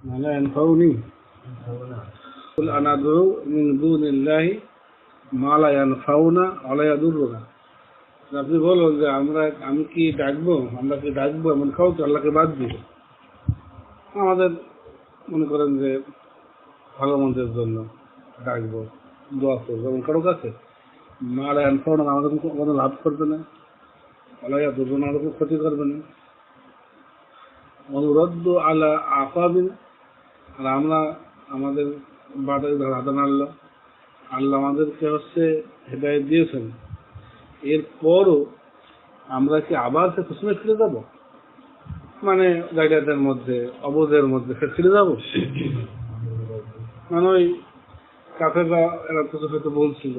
মানে আনফাউনি কুল আনাদু মিন দুনিল্লাহি মা লা ইয়ানফাউনা ওয়া লা ইয়াদুররুনা। আপনি বলুন যে আমরা কি ডাকবো এমন কাউকে আল্লাহকে বাদ দিব। আমাদের মনে করেন যে ভালো মন্দের জন্য ডাকবো, দোয়া করবো, এমন কারো কাছে মা লা ইয়ানফাউনা, আমাদের কোনো লাভ করবে না, ওয়া লা ইয়াদুররুনা, আমাদের কোনো ক্ষতি করবে না। অনুরদ্দু আলা আকাবিনা, আর আমরা আমাদের বাটের ধাঁধা নাড়ল, আল্লাহ আমাদেরকে হেদায়েত দিয়েছেন, এরপরও আমরা কি আবার সে পিছনে ফিরে যাব? মানে জায়গাটার মধ্যে অবুঝের মধ্যে ফিরে যাব। মানে ওই কাফেররা এরা কিছু হয়তো বলছিল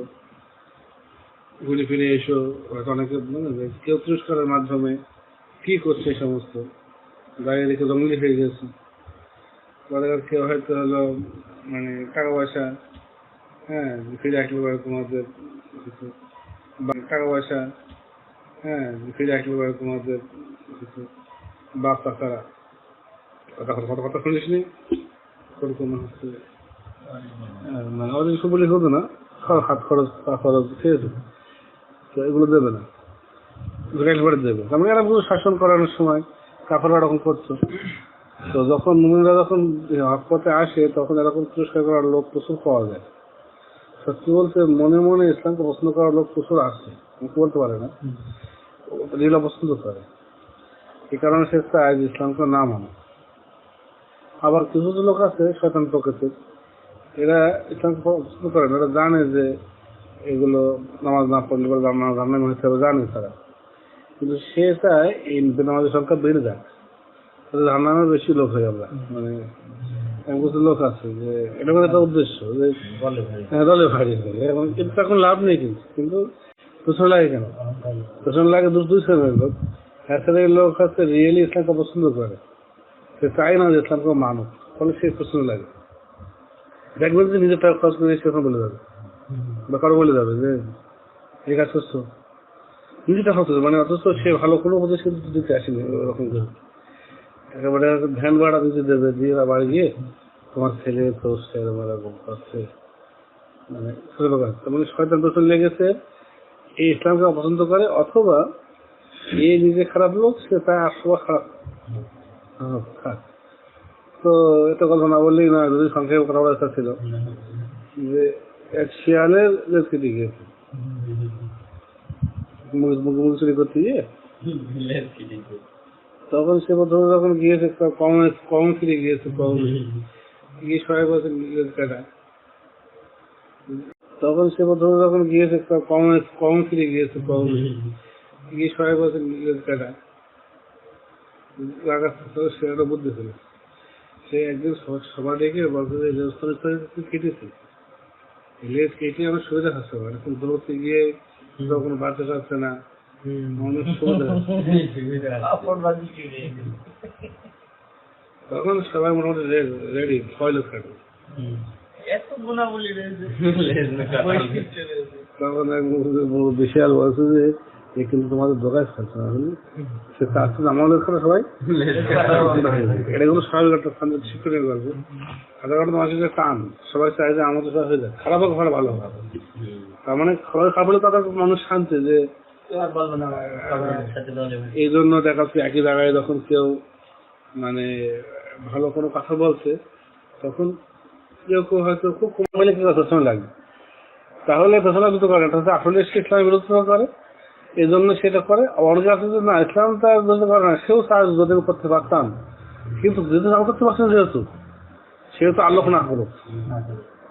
ঘুরে ফিরে এসো, হয়তো অনেকে কেউ পুরস্কারের মাধ্যমে কি করছে এই সমস্ত গাড়ি রেখে জঙ্গলি হয়ে গেছে। পরে কেউ হয়তো হলো মানে টাকা পয়সা, হ্যাঁ ফিরে আসলে পরে তোমাদের টাকা পয়সা, হ্যাঁ ফিরে আসলে পরে তোমাদের বাপ চাচারা কথা শুনিস নি কোনো হচ্ছে মানে অনেক সুবলি হতো না, হাত খরচ পা খরচ খেয়েছে, তো এগুলো দেবে না, পরে দেবে। আমি এরা পুরো শাসন করানোর সময় কাফেররা এরকম করতো। তো যখন মুমিনরা যখন হক পথে আসে তখন এরকম পুরস্কার করার লোক প্রচুর পাওয়া যায়। সত্যি বলতে মনে মনে ইসলামকে পছন্দ করার লোক প্রচুর আসে, বলতে পারে না, এগুলো পছন্দ করে। এই কারণে সে চায় যে ইসলামকে না মানে। আবার কিছু লোক আছে শয়তান প্রকৃতির, এরা ইসলামকে পছন্দ করে না, এরা জানে যে এগুলো নামাজ না পড়লে জান্নাতে হতে হবে, জানে তারা, কিন্তু সে চায় এই নামাজের সংখ্যা বেড়ে যায়, জান্নাতের বেশি লোক হয়ে আমরা। মানে কিছু লোক আছে যে এটা একটা উদ্দেশ্য যে দলে ভারী হয়ে, কিন্তু এখন লাভ নেই, কিন্তু পেছন লাগে কেন? পেছন লাগে দুই শ্রেণীর লোক। এক শ্রেণীর লোক হচ্ছে রিয়েলি ইসলামকে পছন্দ করে, সে চায় না যে ইসলামকে মানুষ, ফলে সে পছন্দ লাগে। দেখবেন যে নিজের টাকা খরচ করে সেখানে বলে যাবে বা কারো বলে যাবে যে এই কাজ করছো, নিজের টাকা খরচ, মানে অথচ সে ভালো কোনো উপদেশ দিতে আসেনি। ওরকম একেবারে ভ্যান ভাড়া দিতে দেবে, দিয়ে বাড়ি গিয়ে তোমার ছেলে তো সেরকম এরকম করছে, মানে ছোট কাজ। মানে শয়তান পেছন লেগেছে, এই ইসলামকে অপছন্দ করে, অথবা এই নিজে খারাপ লোক, সে তাই আসবা খারাপ। তো এটা কথা না বললেই না, যদি সংক্ষেপে কথা বলার ইচ্ছা ছিল যে এক শিয়ালের লেজ কেটে গিয়েছে মুরগি চুরি করতে গিয়ে। তখন সে প্রথমে যখন গিয়েছে কম ফিরে গিয়েছে, গিয়ে সবাই বলছে লেজ কাটা। তখন সে প্রথমে যখন গিয়েছে কম ফিরে গিয়েছে, গিয়ে সবাই বলছে লেজ কাটা। সে একটা বুদ্ধি ছিল, সে একদিন সবাই ডেকে বলছে যে লেজ কেটেছে, লেজ কেটে আমার সুবিধা হচ্ছে, এখন দৌড়তে গিয়ে কোনো বাড়তে চাচ্ছে না, অনেক সুবিধা। তখন সবাই মোটামুটি রেডি, ভয় লোক কাটবে। তখন এক বিশাল বলছে যে এ কিন্তু তোমাদের দোকায় খাচ্ছে না, সে চাচ্ছে আমাদের খাবে সবাই। এটা কিন্তু স্বাভাবিক একটা শিক্ষণীয় গল্প। সাধারণত মানুষের টান, সবাই চায় যে আমাদের সবাই হয়ে যায়, খারাপ হোক ভালো হবে। তার মানে সবাই খাবলে তাদের মানুষ শান্তি যে এই জন্য দেখাচ্ছে একই জায়গায় যখন কেউ মানে ভালো কোনো কথা বলছে, তখন কেউ কেউ হয়তো খুব কমাইলে কি পেছনে লাগবে, তাহলে পেছনে দুটো করে, এটা হচ্ছে আসলে সে ইসলামের বিরোধিতা করে, এই জন্য সেটা করে। অনেকে আছে যে না, ইসলাম তার বিরোধিতা করে না, সেও চায় যদি করতে পারতাম, কিন্তু যদি নাও করতে পারছেন সেহেতু আল্লাহ না করুক,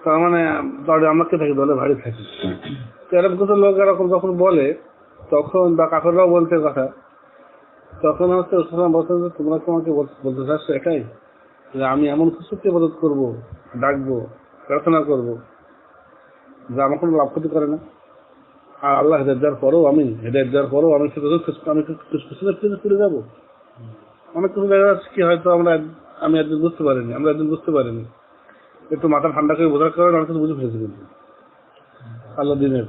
তার মানে আমরা কে থাকি, দলে ভারী থাকি। তো এরকম কিছু লোক এরকম যখন বলে, তখন বা কাফেররাও বলতে কথা, তখন হচ্ছে বলছে যে তোমরা তোমাকে বলতে চাচ্ছ এটাই যে আমি এমন কিছুকে ইবাদত করবো, ডাকবো, প্রার্থনা করবো যা আমার কোনো লাভ ক্ষতি করে না, আর আল্লাহ হেদায়েত দেওয়ার পরেও আমি ফিরে যাবো। অনেক কিছু দেখা যাচ্ছে কি হয়তো আমি একদিন বুঝতে পারিনি, একটু মাথা ঠান্ডা করে বোঝার কারণে আমি কিছু বুঝে ফেলেছি, কিন্তু আল্লাহ দিনের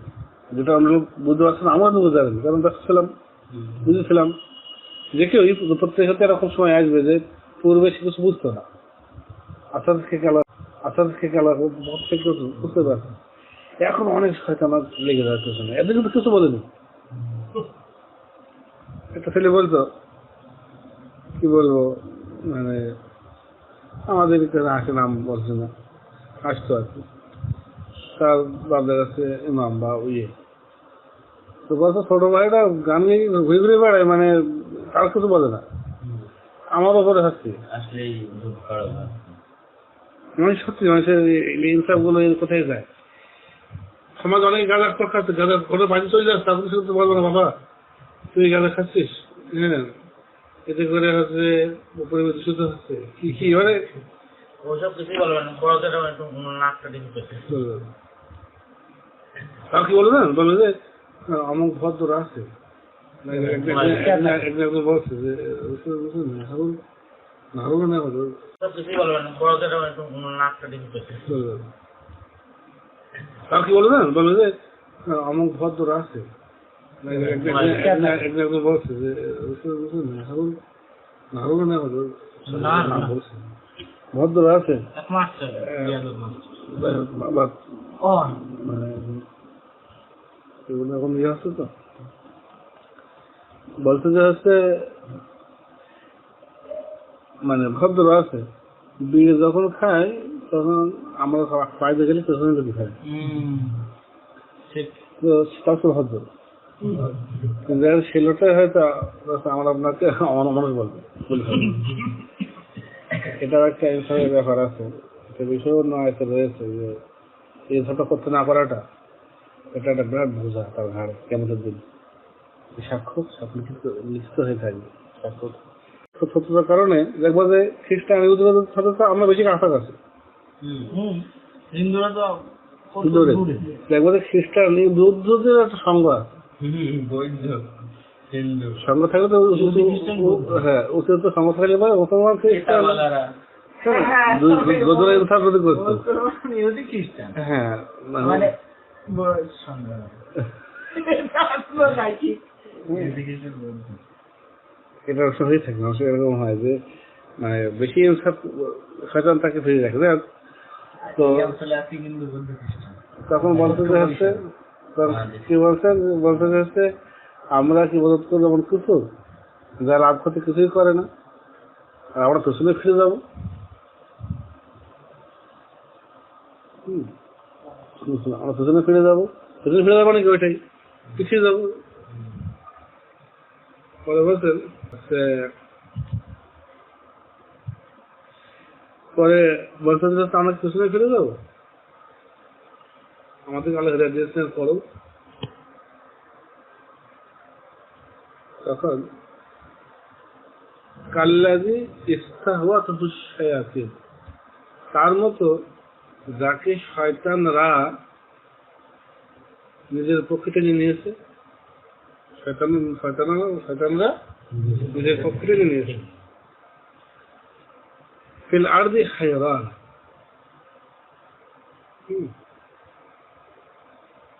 যেটা আমরা বুঝতে পারছি না, আমরা বুঝতে পারিনি, কারণ ব্যস্ত ছিলাম, বুঝেছিলাম যে কেউ প্রত্যেক হতে এরকম সময় আসবে যে পূর্বে সে কিছু বুঝতো না, আচার খেয়ে গেল বুঝতে পারছি। এখন অনেক শয়তান লেগে যাচ্ছে না, এদের কিন্তু কিছু বলেনি। একটা ছেলে বলতো, কি বলবো, মানে আমাদের আসে, নাম বলছে না, আসতো আর কি, তার বাবার কাছে ইমাম বা ইয়ে, তো বলতো ছোট ভাইটা গান নিয়ে ঘুরে ঘুরে বেড়ায়, মানে কার কিছু বলে না, আমার ওপরে হাসছে। মানে সত্যি মানুষের ইনসাফ গুলো কোথায় যায়? সমাজ অনেক গাঁজা খাচ্ছে, গাঁজা ঘরে বাড়ি চলে যাচ্ছে, তাদের সাথে তো বলবো না বাবা তুই গাঁজা খাচ্ছিস, হ্যাঁ এতে করে হচ্ছে পরিবেশ দূষিত হচ্ছে, কি কি মানে ওসব কিছুই বলবেন না, বড়দের একটু নাকটা দেখে পেতে। তাও কি বলবে না, বলবে যে অমুক ভদ্র আছে, একজন বলছে যে নারুল না হলো, সব কিছুই বলবেন না, বড়দের একটু নাকটা দেখে পেতে। তাও কি বলবে না, বলবে যে অমুক ভদ্র আছে, একজন বলছে যে নারুল না হলো, বলছে ভদ্র আছে, মানে এগুলো এখন ইয়ে হচ্ছে তো, বলতে যে হচ্ছে মানে ভদ্র আছে, বিয়ে যখন খায় তখন আমরা পাইতে গেলে পেছনে যদি খাই, তো সেটা ভদ্র, কিন্তু ছেলেটাই হয়তো আমরা আপনাকে অমানুষ বলবো, এটার একটা ইনসাফের ব্যাপার আছে, এটা বিষয় অন্য আয়তে রয়েছে যে এই ছোট করতে না পারাটা, এটা একটা বিরাট বোঝা তার ঘাড়ে কেমতের দিন। সাক্ষ্য লিখিত হয়ে থাকবে, সাক্ষ্য সত্যতার কারণে দেখবো যে খ্রিস্টান ইহুদিদের সাথে আমরা বেশি কাছাকাছি, দেখবো যে খ্রিস্টান ইহুদিদের একটা সংঘ আছে, সংঘ থাকলে তো হ্যাঁ উচিত সংঘ থাকলে পরে মুসলমান খ্রিস্টান করতো, হ্যাঁ মানে এটা হয়ে থাকে মানুষের এরকম হয় যে মানে বেশি শয়তান তাকে ফিরে রাখে, তো তখন বলতে যে হচ্ছে কি বলছেন, বলতে যে হচ্ছে আমরা কি বোধ করবো এমন কিছু যা লাভ ক্ষতি কিছুই করে না, আর আমরা পেছনে ফিরে যাবো, আমরা পেছনে ফিরে যাবো নাকি ওইটাই পিছিয়ে যাবো। পরে বলছেন যে আমরা পেছনে ফিরে যাবো, আমাদের আল্লাহ হিদায়াত দিয়েছেন করো, তখন কাল্লাযী ইসতাহওয়াতহু শায়াতিন, তার মতো যাকে শয়তানরা নিজের পক্ষে টেনে নিয়েছে, শয়তানরা নিজের পক্ষে টেনে নিয়েছে, ফিল আরদি হায়রান,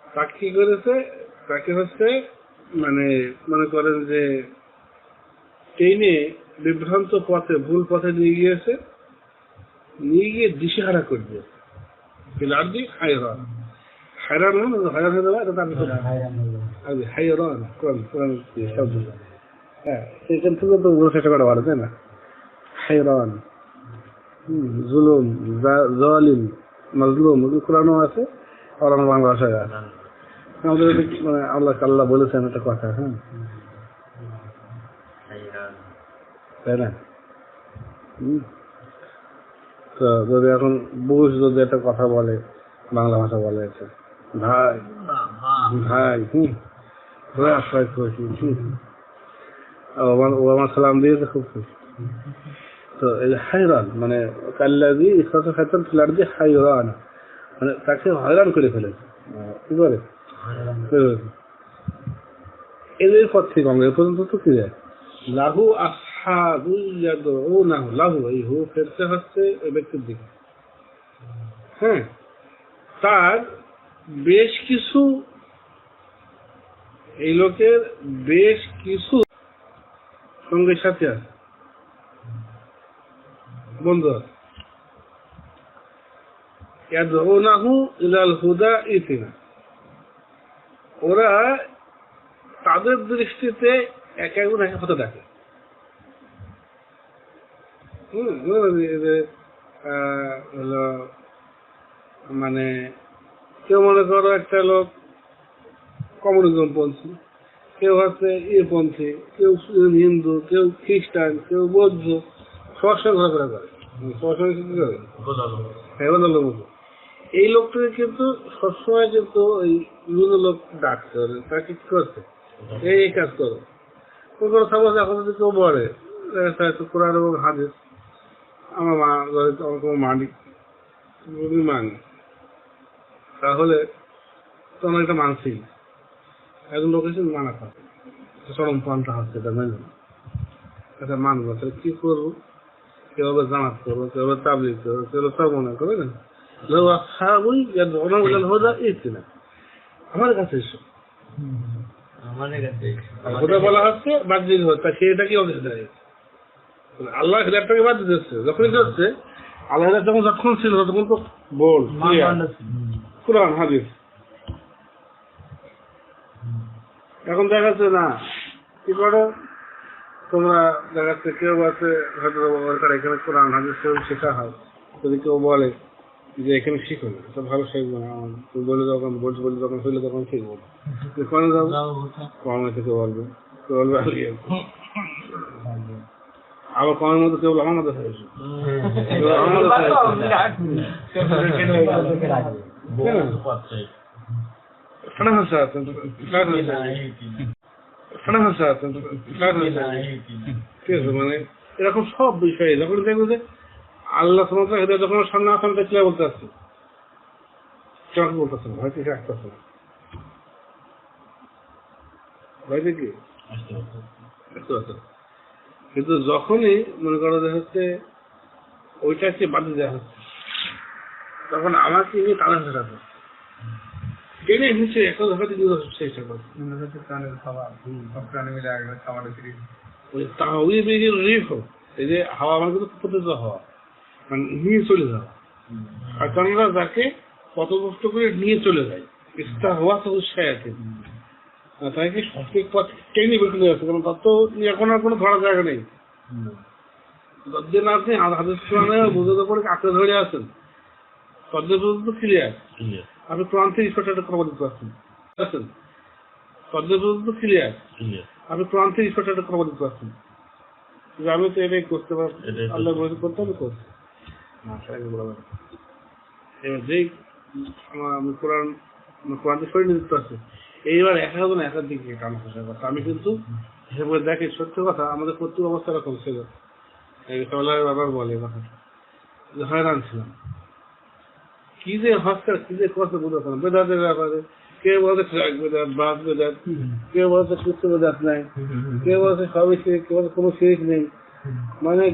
তাকে কি করেছে, তাকে হচ্ছে মানে মনে করেন যে টেনে বিভ্রান্ত পথে, ভুল পথে নিয়ে গিয়ে দিশেহারা করে দিয়েছে, ফিল আরদি হায়রান, হায়রান হায়রান হয়ে যাবে, এটা তার হায়রান কোরআন শব্দ, হ্যাঁ সেখান থেকে তো বড় চেষ্টা করা ভালো, তাই না? হায়রান, জুলুম, জালিম, মাজলুম, কোরআনও আছে আর আমার বাংলা ভাষায় আছে, আমাদের মানে আল্লাহ বলেছেন একটা কথা, হ্যাঁ তাই না? তো যদি এখন বুঝ যদি একটা কথা বলে, বাংলা ভাষা বলে ভাই ভাই আশ্রয় খুশি, ও আমার সালাম দিয়েছে খুব খুশি। তো এই হায়রান মানে কাল্লাযী ইসতাহওয়াতহু ফিল আরদি হায়রান, মানে তাকে হয়রান করে ফেলেছে, কি করে এদের পর থেকে আমরা এ পর্যন্ত তো কি যায় লাহু আসহাবু ইয়াদউনাহু, লাহু এই হু ফেরতে হচ্ছে ওই ব্যক্তির দিকে, হ্যাঁ তার বেশ কিছু, এই লোকের বেশ কিছু সঙ্গের সাথে আছে, বন্ধু আছে, ইয়াদউনাহু ইলাল হুদা ইতিনা, ওরা তাদের দৃষ্টিতে এক একজন এক হতে থাকে। হলো মানে কেউ মনে করো একটা লোক কমিউনিজম পন্থী, কেউ হচ্ছে পন্থী, কেউ হিন্দু, কেউ খ্রিস্টান, কেউ বৌদ্ধ, সবার সঙ্গে ঘোরাফেরা করে, সবার সঙ্গে কি করে দলের মতো। এই লোকটাকে কিন্তু সবসময় কিন্তু ওই বিভিন্ন লোক ডাকতে হবে, তাকে কি করছে এই কাজ করো। কোনো সাপোজ এখন যদি কেউ বলে কোরআন এবং হাদিস আমার মা আমাকে মানি মানি, তাহলে তোমার একটা মানসিক একজন লোক এসে মানা থাকে চরম পন্থা হচ্ছে, এটা মেনে এটা মানবো, তাহলে কি করবো? কেউভাবে জামাত করবো, কেউভাবে তাবলিগ করবো, কেউ সব মনে করবে না আমার কাছে এসো, বলা হচ্ছে বাহ্যিক তা সেটা কি আল্লাহ হেদায়েতটাকে বাদ দিতেছে। যখনই হচ্ছে আল্লাহ হেদায়েত যখন ছিল তখন তো বল কোরআন হাদিস, এখন দেখা যাচ্ছে না কি করো তোমরা, দেখা যাচ্ছে কেউ আছে হয়তো এখানে কোরআন হাদিস শেখা হয়, যদি কেউ বলে যে এখানে শিখো না, এটা ভালো শিখবো না, তুমি বলে যখন বলছি বলি যখন হইলে তখন শিখবো, কোরআনে যাবো কোরআন থেকে বলবে, কেউ বলবে আবার কোরআনের মধ্যে কেউ বলবে আমার মধ্যে হয়েছে, মানে এরকম সব বিষয়ে যখন দেখবো যে আল্লাহ যখন সামনে আসাম ক্লিয়ার বলতে আসছে, কেমন বলতেছে না হয়তো আসতেছে না, হয়তো কি কিন্তু যখনই মনে করো যে হচ্ছে ওইটাকে বাদ দেওয়া হচ্ছে, তখন আমাকে নিয়ে কানে ফেরাতে টেনে এসেছে একটা ধরতে চেষ্টা করছে এই যে হাওয়া আমার কিন্তু পতিত হওয়া মানে নিয়ে চলে যাওয়া, আর কারণরা যাকে পথভ্রষ্ট করে নিয়ে চলে যায় ইস্তা হওয়া তো উৎসাহ আছে, তাকে সঠিক পথ টেনে বের করে যাচ্ছে, কারণ তার তো এখন আর কোনো ধরার জায়গা নেই। যতদিন আপনি হাদিস কোরআনে বুঝতে করে আঁকড়ে ধরে আছেন ততদিন পর্যন্ত ক্লিয়ার, আপনি কোরআন থেকে স্পষ্ট কথা বলতে পারছেন ততদিন পর্যন্ত ক্লিয়ার, আপনি কোরআন থেকে স্পষ্ট কথা বলতে পারছেন যে আমি তো এটাই করতে পারছি, আল্লাহ বলে করতে আমি করছি না, এবার যেই আমি কোরআনকে সরিয়ে নিতে পারছি, এইবার একাজন একার দিকে টানা খসার কথা। আমি কিন্তু হিসেবে দেখি সত্যি কথা আমাদের প্রত্যেক অবস্থা এরকম ছিল, বাবার বলে কথাটা যে হয়রান ছিলাম, কি যে হস্তার কি যে কথা বুঝতে না বেদাতের ব্যাপারে, কেউ বলছে ট্রাক বেদাত বাস বেদাত, কেউ বলছে কৃষ্ণ বেদাত নাই, কেউ বলছে সবই শেখ, কেউ বলছে কোনো শেখ নেই, মানে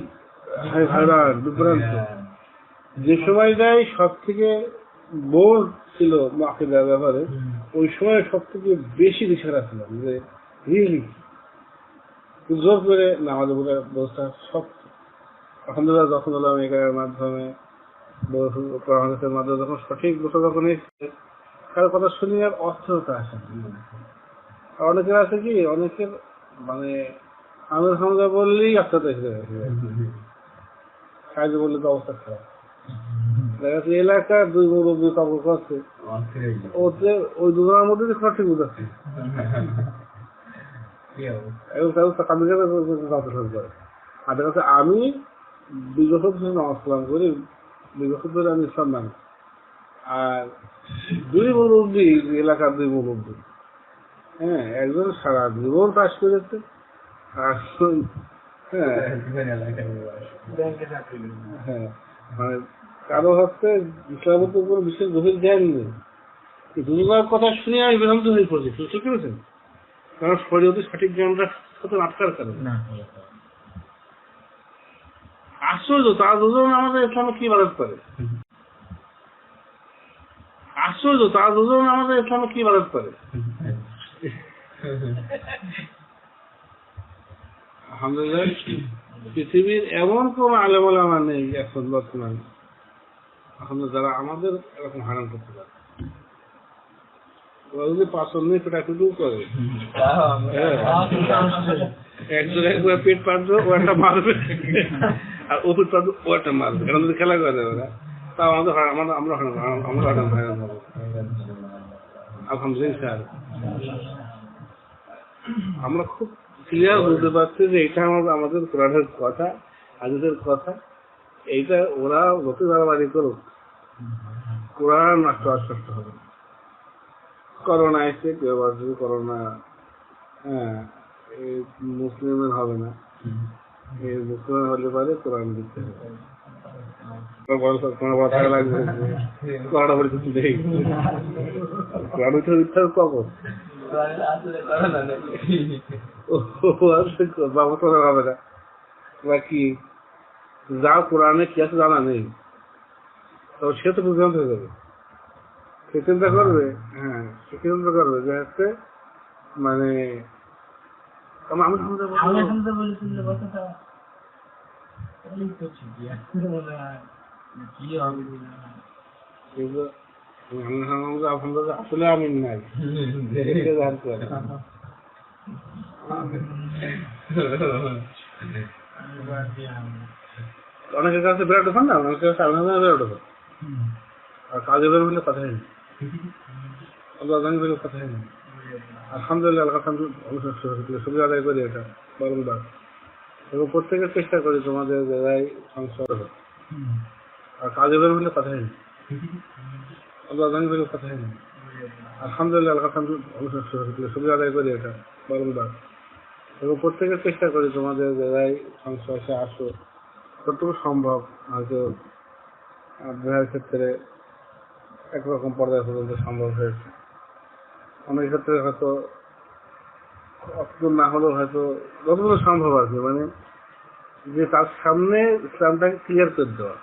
হয়রান বিভ্রান্ত। যে সময়টাই সব থেকে বোর ছিল আকিদার ব্যাপারে, ওই সময় সব থেকে বেশি দিশারা ছিলাম যে রিয়েলি জোর করে না আমাদের ব্যবস্থা সব আলহামদুলিল্লাহ যখন এর মাধ্যমে মাধ্যমে যখন সঠিক বছর যখন কারো কথা শুনি আর অস্থিরতা আসে। অনেকের আছে কি অনেকের মানে আমির হামজা বললেই আত্মহত্যা হিসেবে কাজে বললে তো অবস্থা খারাপ। দেখা যাচ্ছে এলাকার দুই মুরব্বী কাপড় করছে ওতে ওই দুজনের মধ্যে সঠিক বুঝাচ্ছে আর কাছে আমি 2 বছর ধরে নামাজ কালাম করি, 2 বছর ধরে আমি ইসলাম মানি, আর 2 মুরব্বী এলাকার 2 মুরব্বী, হ্যাঁ একজন সারা জীবন কাজ করেছে, আর হ্যাঁ মানে কারো হচ্ছে ইসলামের উপর কোনো বিশেষ গভীর জ্ঞান নেই, দুজনের কথা শুনে আমি বিভ্রান্ত হয়ে পড়ছি। বুঝতে পেরেছেন? কারণ শরীয়তে সঠিক জ্ঞানটা সাথে আটকার কারণে আশ্চর্য তারা দুজন আমাদের ইসলামে কি ইবাদত করে, আশ্চর্য তারা দুজন আমাদের ইসলামে কি ইবাদত করে। আলহামদুলিল্লাহ পৃথিবীর এমন কোন আলেম ওলামা নেই এখন বর্তমানে এখন যারা আমাদের এরকম হারাম করতে পারে, ওরা যদি পাঁচন নিয়ে পেটাপিটিও করে, একজন একবার পেট পাঁচবে ও একটা মারবে, আর ও পেট পাঁচবে ও একটা মারবে, এরকম যদি খেলা করে ওরা, তা আমাদের আমরা হারাম হবো। আলহামদুলিল্লাহ আমরা খুব ক্লিয়ার বুঝতে পারছি যে এটা আমাদের কোরআনের কথা, হাদিসের কথা। এইটা ওরা যত বাড়াবাড়ি করুক, কোরআন নষ্ট হবে। করোনা এসে কেউ বলছে করোনা এই মুসলিমের হবে না, এই মুসলিমের হলে পারে কোরআন দিতে হবে। করোনা বলে কিছু নেই, কোরআন ইচ্ছা কখন বাবা হবে না, বাকি যা কোরআনে কি আছে জানা নেই, তবে সে তো বুঝান্ত হয়ে যাবে, সে চিন্তা করবে, সে চিন্তা করবে যে হচ্ছে মানে আমি আসলে আমি নাই অনেকের কাছে বিরাট ব্যাপার না, অনেকের কাছে বিরাট ব্যাপার, আর কাজে বের হলে কথাই নেই, কথাই নেই। আলহামদুলিল্লাহ সুবিধা আদায় করি এটা বারংবার, এবং প্রত্যেকের চেষ্টা করি তোমাদের জায়গায় সংসার হবে, আর কাজে বের হলে কথাই নেই, কথাই নেই। আলহামদুলিল্লাহ সুবিধা আদায় করি এটা বারংবার, এবং প্রত্যেকের চেষ্টা করি তোমাদের জায়গায় সংসারে আসো যতটুকু সম্ভব। হয়তো বিবাহের ক্ষেত্রে একরকম পর্যায় পর্যন্ত সম্ভব হয়েছে, অনেক ক্ষেত্রে হয়তো অতদূর না হলেও হয়তো যতটুকু সম্ভব আর কি, মানে যে তার সামনে ইসলামটাকে ক্লিয়ার করে দেওয়া,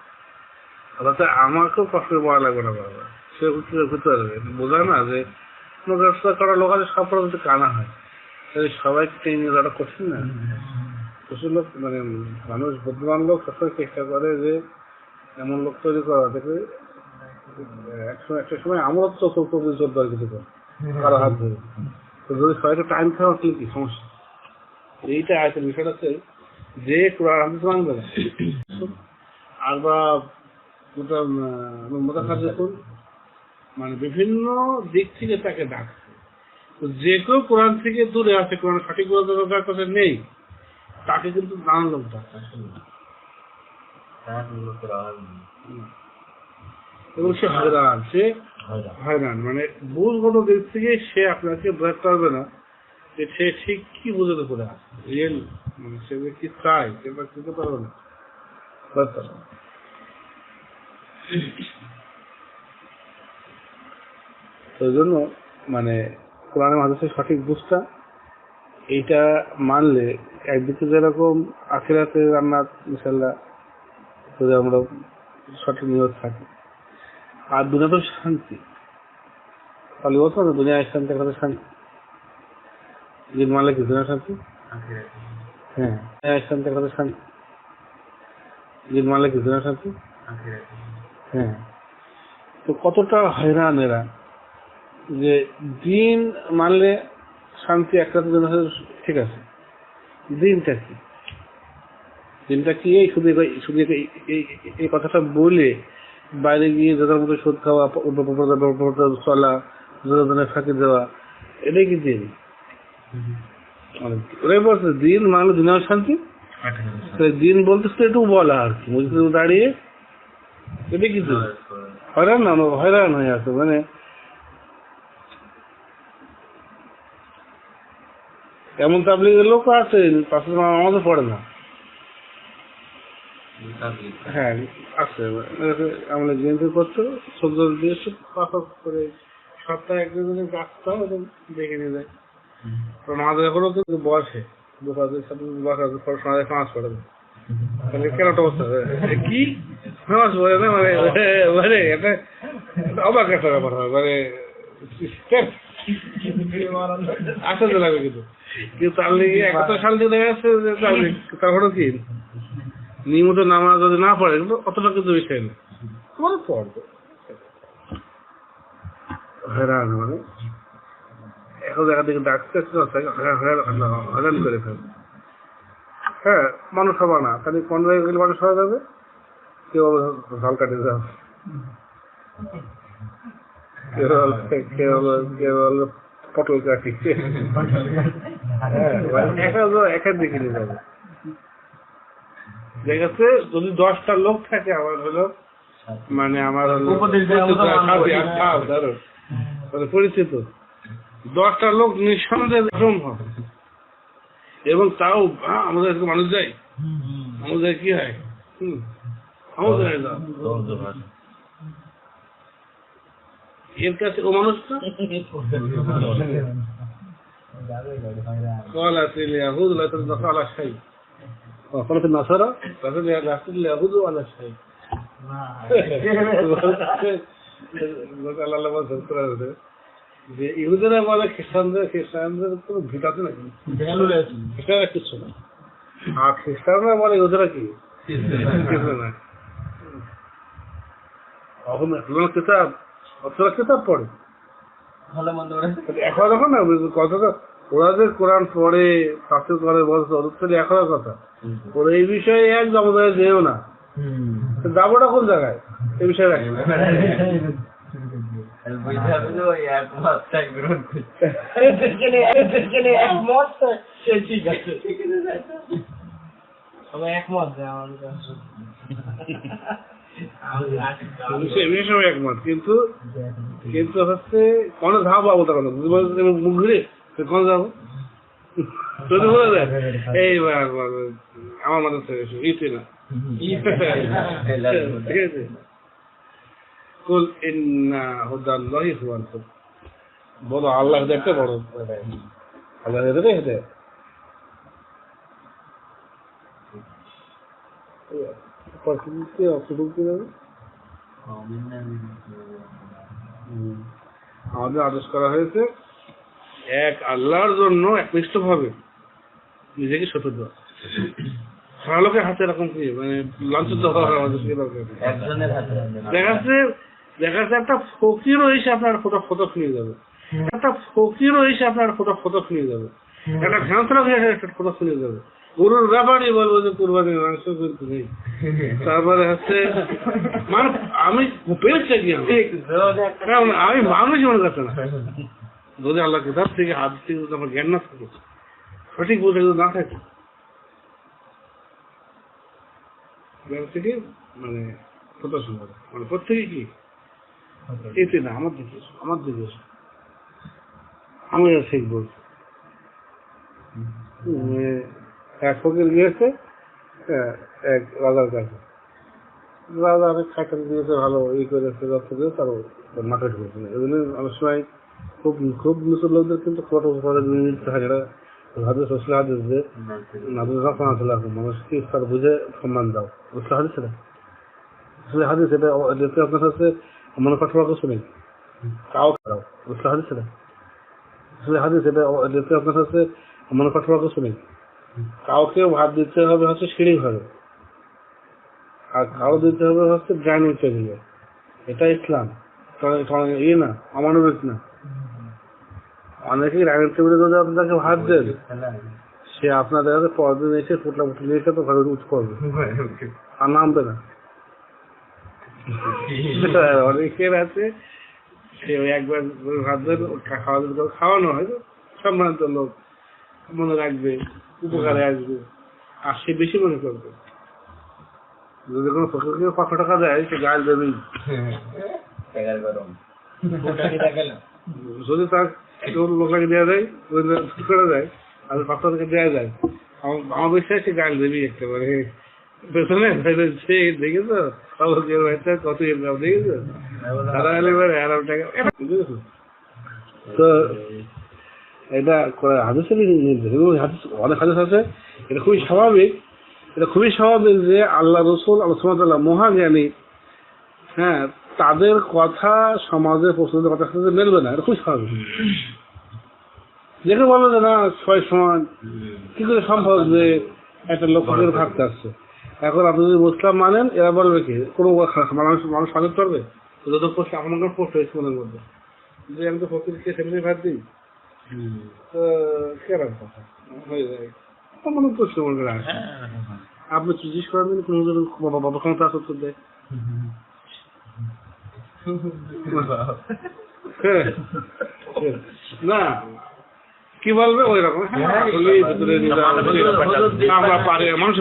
অর্থাৎ আমাকেও কষ্ট পড়া লাগবে না বাবা, সে ঘুরতে পারবে, বোঝা না যে ব্যবসা করা লোক আছে সব পর্যন্ত কানা হয়, সবাইকে টেনে নিয়ে যাওয়াটা কঠিন না। কিছু লোক মানে মানুষ বুদ্ধিমান লোক সবসময় চেষ্টা করে যে এমন লোক তৈরি করা থেকে একটা সময় আমরা তো চলতে আর কিছু করে কারো হাত ধরে, তো যদি সবাইকে টাইম খাওয়া কি সমস্যা, এইটা আছে বিষয়টা হচ্ছে যে কোরআন হাদিস মানবে না, আর বা দেখুন মানে বিভিন্ন দিক থেকে তাকে ডাকছে, তো যে কেউ কোরআন থেকে দূরে আছে, কোরআন সঠিক বোঝার কাছে নেই, তাকে কিন্তু নানান লোক ডাকছে এবং সে হয়রান মানে ভুলগত দিক থেকে সে আপনাকে বোঝাতে পারবে না যে সে ঠিক কি বোঝাতে করে আছে, রিয়েল মানে সে কি চায় সেটা বুঝতে পারবে না। ওই জন্য মানে কোরআনের হাদিসের সঠিক বুঝটা এইটা মানলে একদিকে যেরকম আখিরাতে জান্নাত ইনশাআল্লাহ যদি আমরা সঠিক নিয়ত থাকি, আর দুনিয়া তো শান্তি, তাহলে বলতো না দুনিয়ায় শান্তি একটা শান্তি, দিন মানলে কি দুনিয়া শান্তি, শান্তি একটা শান্তি, দিন মানলে কি দুনিয়া শান্তি, তো কতটা হয়রান এরা যে দিন মানলে শান্তি একটা ঠিক আছে, দিনটা কি এই শুধু এই কথাটা বলে বাইরে গিয়ে যাদের মতো সুদ খাওয়া, চলা, যোজনের ফাঁকি দেওয়া, এটাই কি দিন? ওরাই বলছে দিন মানলে দুনিয়ার শান্তি, দিন বলতেছে একটু বলা আর কি মসজিদে দাঁড়িয়ে, এটা কি হয়রান হয়ে আছে, মানে এমন তাবলীগের লোক আছে পাশে আমাদের পড়ে না, আছে আমরা জিএনপি করতো সবজি দিয়ে করে সপ্তাহে একদিনের গাছটা দেখে নিয়ে যায়, আমাদের এখনো কিন্তু বসে নামাজ পড়ে কেন অবস্থা কি নামাজ পড়ে না, মানে এটা অবাক একটা ব্যাপার হয়, মানে আসতে লাগবে কিন্তু তার লেগে 71 সাল থেকে দেখা যাচ্ছে তারপরে কি নিয়মিত নামাজ যদি না পড়ে কিন্তু অতটা কিন্তু বিষয় না, মানে পড়বে হয়রান মানে এখন দেখা দিকে ডাক্তার হয়রান করে ফেলবে। হ্যাঁ মানুষ হবা না, তাহলে কোন জায়গায় গেলে মানুষ হয়ে যাবে, কেউ ঝাল কাটে যাবে, কেউ পটল কাটি, একের দিকে নিয়ে যাবে। দেখেছে যদি 10টা লোক থাকে আমার হলো মানে আমার হলো পরিচিত 10টা লোক নিঃসন্দেহে অসম্ভব, এবং তাও আমাদের মানুষ যায়, আমাদের কি হয় আমাদের এর কাছে ও মানুষটা قالت اليهود لا تنصر على شيء وقالت النصارى لا تنصر اليهود على شيء আল্লাহ বলছেন যে ইহুদিরা বলে খ্রিস্টানদের কোনো ভিটাতে নাকি খ্রিস্টানরা কিছু না, আর খ্রিস্টানরা বলে ইহুদিরা কি কিছু না। এখন কিতাব অতটা কিতাব পড়ে এখন দেখো না কথাটা, ওরা যে কোরআন পড়ে শাস্ত্র করে বলছে ওদের এখন কথা, ওরা এই বিষয়ে এক জমদায় যেও না, যাবোটা কোন জায়গায় এই বিষয়ে রাখি একমত, কিন্তু কিন্তু হচ্ছে কোন ধাপ পাবো তখন মুখ ঘুরে কোন যাবো যদি বলে দেয় এই আমার মাথা থেকে ইতি না, ঠিক আছে। কুল ইন্না হুদাল্লাহি হুয়াল হুদা, বলো আল্লাহ দেখতে বড়, আল্লাহ দেখতে হেদে আমাদের আদেশ করা হয়েছে এক আল্লাহর জন্য একনিষ্ঠ ভাবে নিজেকে সতত দেওয়া, লোকের হাতে এরকম কি মানে লাঞ্ছিত হওয়া আমাদের দেখাচ্ছে একটা ফকিরও এসে আপনার ফটো নিয়ে যাবে, একটা ফকিরও এসে আপনার ফটো নিয়ে যাবে, একটা ঘ্যাঁসরা ফটো নিয়ে যাবে, গরুর ব্যাপারই বলবো যে কুরবানির মাংস কিন্তু নেই, তারপরে হচ্ছে মানে আমি পেয়েছে কি আমি মানুষই মনে করছে না, যদি আল্লাহ কিতাব থেকে হাত থেকে যদি আমার জ্ঞান না থাকে, সঠিক বুঝে যদি না থাকে থেকে মানে ফটো সুন্দর মানে প্রত্যেকে কি এতে না আমার দিকে আমি শিখবো। এক ফকির গিয়েছে এক রাজার কাছে, রাজা অনেক খাইতে দিয়েছে, ভালো ই করেছে, রক্ত দিয়ে তার মাঠে ঢুকেছে। এগুলো অনেক সময় খুব নিচুর লোকদের কিন্তু ফটো থাকে না, হাদিস আসলে হাদিস যে মানুষকে তার বুঝে সম্মান দাও, বুঝতে হাদিস না আসলে হাদিস, এটা আপনার কাছে মনে কথা কিছু নেই, তাও খারাপ, বুঝতে হাদিস না আসলে হাদিস, এটা আপনার কাছে মনে কথা কিছু নেই, কাউকে ভাত দিতে হবে হচ্ছে সিঁড়ি ঘরে, আর কাউ দিতে হবে হচ্ছে ডাইনিং টেবিলে, এটা ইসলাম, ইয়ে না অমানবিক না। অনেকেই ডাইনিং টেবিলে যদি আপনাকে ভাত দেন, সে আপনাদের কাছে পরদিন এসে ফুটলা নিয়ে এসে তো ঘরে উঠ করবে আর নামবে না। অনেকের আছে সে ওই একবার ভাত দেন খাওয়ানো হয়, সম্মানিত লোক মনে রাখবে, উপকারে আসবে, আর সে বেশি মনে করবে। যদি কোনো ফকিরকে 500 টাকা দেয় সে গাল দেবেই, যদি তার লোকটাকে দেওয়া যায় করে দেয় আর 500 টাকা দেওয়া যায়, আমার বিশ্বাস সে গাল দেবেই একেবারে পেছনে দেখেছো কত ইনকাম দেখেছো, তারা হলে এবারে 1000 টাকা। তো এটা হাদিসের নির্দেশ, অনেক হাদিস আছে, এটা খুবই স্বাভাবিক, যে আল্লাহ রসুল আল্লাহ মহাজ্ঞানী, হ্যাঁ তাদের কথা সমাজের প্রশ্নের কথার সাথে মেলবে না, এটা খুবই স্বাভাবিক। দেখে বলো যে না সবাই সমান, কি করে সম্ভব যে একটা লোকের ভাবতে আসছে, এখন আপনি যদি মুসলাম মানেন, এরা বলবে কি কোনো মানুষ মানুষ স্বাগত করবে? যত প্রশ্ন আপনার প্রশ্ন হয়েছে মনের মধ্যে যে আমি তো ফকিরকে সেমিনে ভাত দিই, তো কেরাম কথা হয়ে যায়। মনে প্রশ্ন মনে করে আসে, আপনি জিজ্ঞেস করেন কোনো বাবা কোনো তা উত্তর দেয়। না কি বলবে ওই রকম, আমরা পারে মানুষ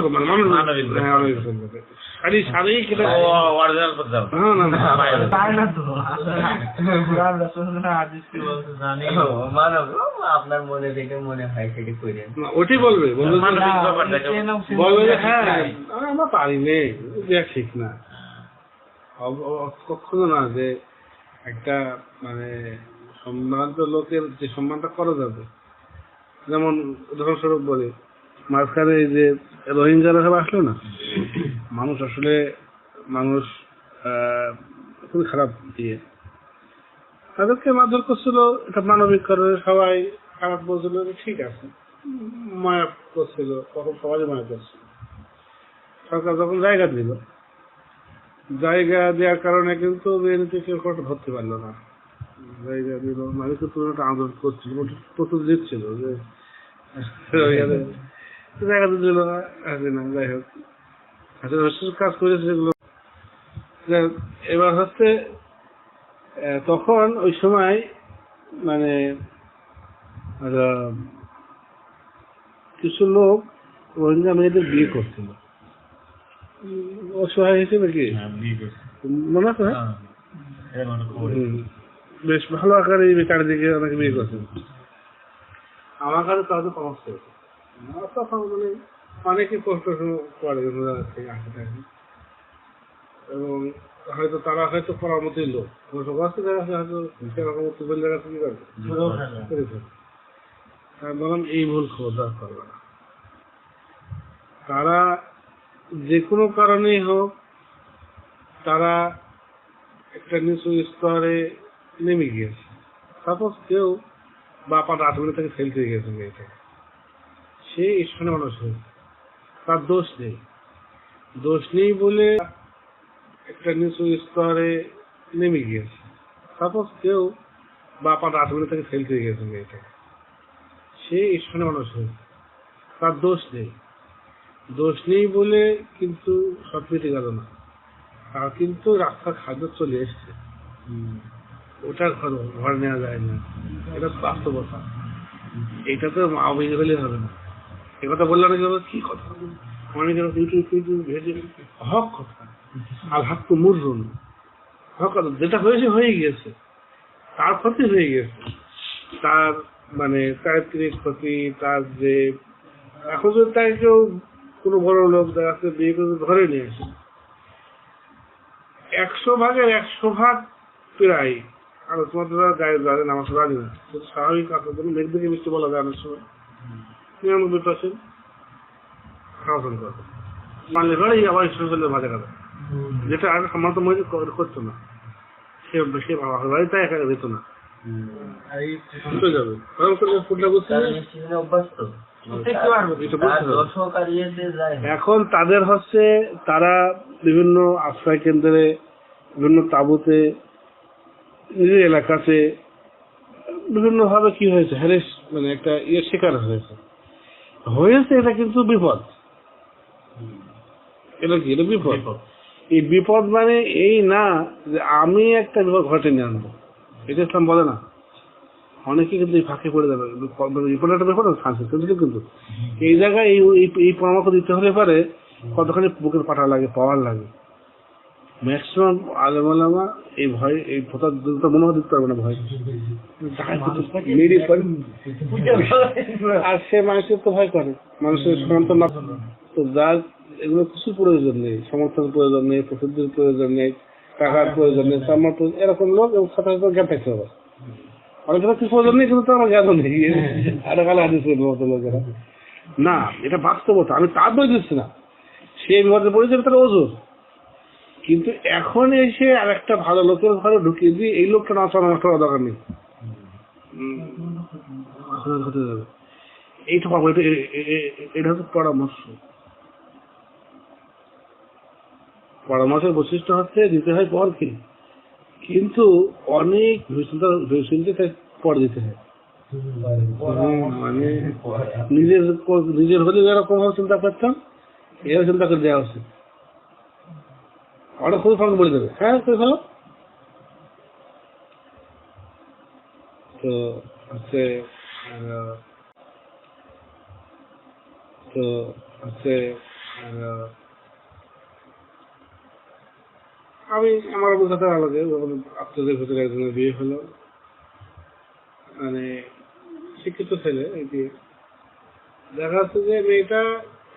আপনার মনে দেখে মনে হয় সেটা করেন, ওটাই বলবে, বলবে যে হ্যাঁ আমরা পারি নেই, ঠিক না কখনো না। যে একটা মানে সম্ভ্রান্ত লোকের যে সম্মানটা করা যাবে, যেমন উদাহরণস্বরূপ বলি, মাঝখানে এই যে রোহিঙ্গারা সব আসলো না, মানুষ আসলে মানুষ খুবই খারাপ দিয়ে তাদেরকে মারধর করছিল, এটা মানবিক কারণে সবাই খারাপ বলছিল, ঠিক আছে, মায়া করছিল, তখন সবাই মায়া করছিল। সরকার যখন জায়গা দিল, জায়গা দেওয়ার কারণে কিন্তু বিএনপি কেউ ধরতে পারলো না, জায়গা দিল মানুষের তুলনাটা আন্দোলন করছিল, প্রচুর দিচ্ছিল যে জায়গা তো দিল না। যাই হোক কাজ করেছে সেগুলো। এবার হচ্ছে তখন ওই সময় মানে কিছু লোক রোহিঙ্গা মেয়েদের বিয়ে করছিল অসহায় হিসেবে, কি মনে আছে? বেশ ভালো আকারে চারিদিকে অনেকে বিয়ে করছেন। আমার কাছে তাদের সমস্যা হয়েছে, তখন মানে অনেকে কষ্ট করে এবং হয়তো তারা হয়তো করার মতোই লোক হয়তো সেরকম জায়গা থেকে বরং এই ভুল খোঁজা করবে না। তারা যে কোনো কারণেই হোক, তারা একটা নিচু স্তরে নেমে গিয়েছে। সাপোজ কেউ বা 5-8 মিনিট থেকে ফেল হয়ে গেছে মেয়েটাকে, সে স্থানে মানুষ হয়েছে, তার দোষ নেই। দোষ নেই বলে একটা নিচু স্তরে নেমে গিয়েছে। সাপোজ কেউ বা 5-8 মিনিট থেকে ফেল হয়ে গেছে মেয়েটাকে, সে স্থানে মানুষ হয়েছে, তার দোষ নেই। দোষ নেই বলে কিন্তু সব মিটে গেল না, তার কিন্তু রাস্তার খাদ্য চলে এসছে, ওটার ঘর নেওয়া যায় না, এটা বাস্তবতা। এটা তো অভিযোগ হলে হবে না। এ কথা বললাম কি কথা, অনেক হক কথা, আর হাত তো মুরুন হক কথা, যেটা হয়েছে হয়ে গিয়েছে, তার ক্ষতি হয়ে গেছে, তার মানে চারিত্রিক ক্ষতি, তার যে এখন যদি তাই কেউ কোনো বড় লোক দেখা যাচ্ছে বিয়ে করে ঘরে নিয়ে আসে, 100 ভাগের 100 ভাগ প্রায় আর তোমার গায়ে যাবে নামাজ রাজি না, স্বাভাবিক আপনার জন্য মেঘ দিকে মিষ্টি বলা যায় অনেক সময় 99% খাওয়ান করবে, মানলে ঘরেই আবার ইস্যু করলে ভাজা খাবে, যেটা আগে সম্মান মনে করতো না, সে বাড়ি তাই একা যেত না, যাবে এখন তাদের হচ্ছে তারা বিভিন্ন আশ্রয় কেন্দ্রে, বিভিন্ন তাঁবুতে, নিজের এলাকাতে বিভিন্ন ভাবে কি হয়েছে, হ্যারেস মানে একটা শিকার হয়েছে। এটা কিন্তু বিপদ, এটা কি, এটা বিপদ। এই বিপদ মানে এই না যে আমি একটা বিপদ ঘটে নিয়ে আনবো, এটা ইসলাম বলে না। অনেকে কিন্তু এই ফাঁকে পড়ে যাবে, বিপদের ব্যাপার কিন্তু এই জায়গায় এই পরামর্শ দিতে হলে পারে কতখানি বুকের পাটা লাগে, পাওয়ার লাগে। ম্যাক্সিমাম আলেম ওলামা এই ভয়, এই ভোটার মনে দিতে পারবে না ভয়, আর সে মানুষের তো ভয় করে, মানুষের সমর্থন না, তো যার এগুলো কিছু প্রয়োজন নেই, সমর্থনের প্রয়োজন নেই, প্রসিদ্ধির প্রয়োজন নেই, টাকার প্রয়োজন নেই, এরকম লোক এবং সাথে সাথে জ্ঞান থাকতে হবে। অনেকের কিছু প্রয়োজন নেই কিন্তু আমার জ্ঞানও নেই, মতো লোকেরা না, এটা বাস্তবতা, আমি তার দোষ দিচ্ছি না, সে বিপদে পড়েছে তার ওজোর, কিন্তু এখন এসে আর একটা ভালো লোকের ঘরে ঢুকিয়ে দিয়ে এই লোকটা নষ্ট করার দরকার নেই, হতে যাবে। এইটা পাবো, এটা হচ্ছে পরামর্শ। পরামর্শের বৈশিষ্ট্য হচ্ছে দিতে হয় পরকে, কিন্তু অনেক ভেবেচিন্তে পর দিতে হয়। মানে নিজের হলে যেরকম ভাবে চিন্তা করতাম, এভাবে চিন্তা করে দেওয়া উচিত। অনেক খুবই ফাঁক বলে দেবে, হ্যাঁ করে ফেলো। তো হচ্ছে আমি আমার অভিজ্ঞতা আলাদা। যখন আপনাদের ভেতরে একজনের বিয়ে হলো, মানে শিক্ষিত ছেলে, এই যে দেখা যাচ্ছে যে মেয়েটা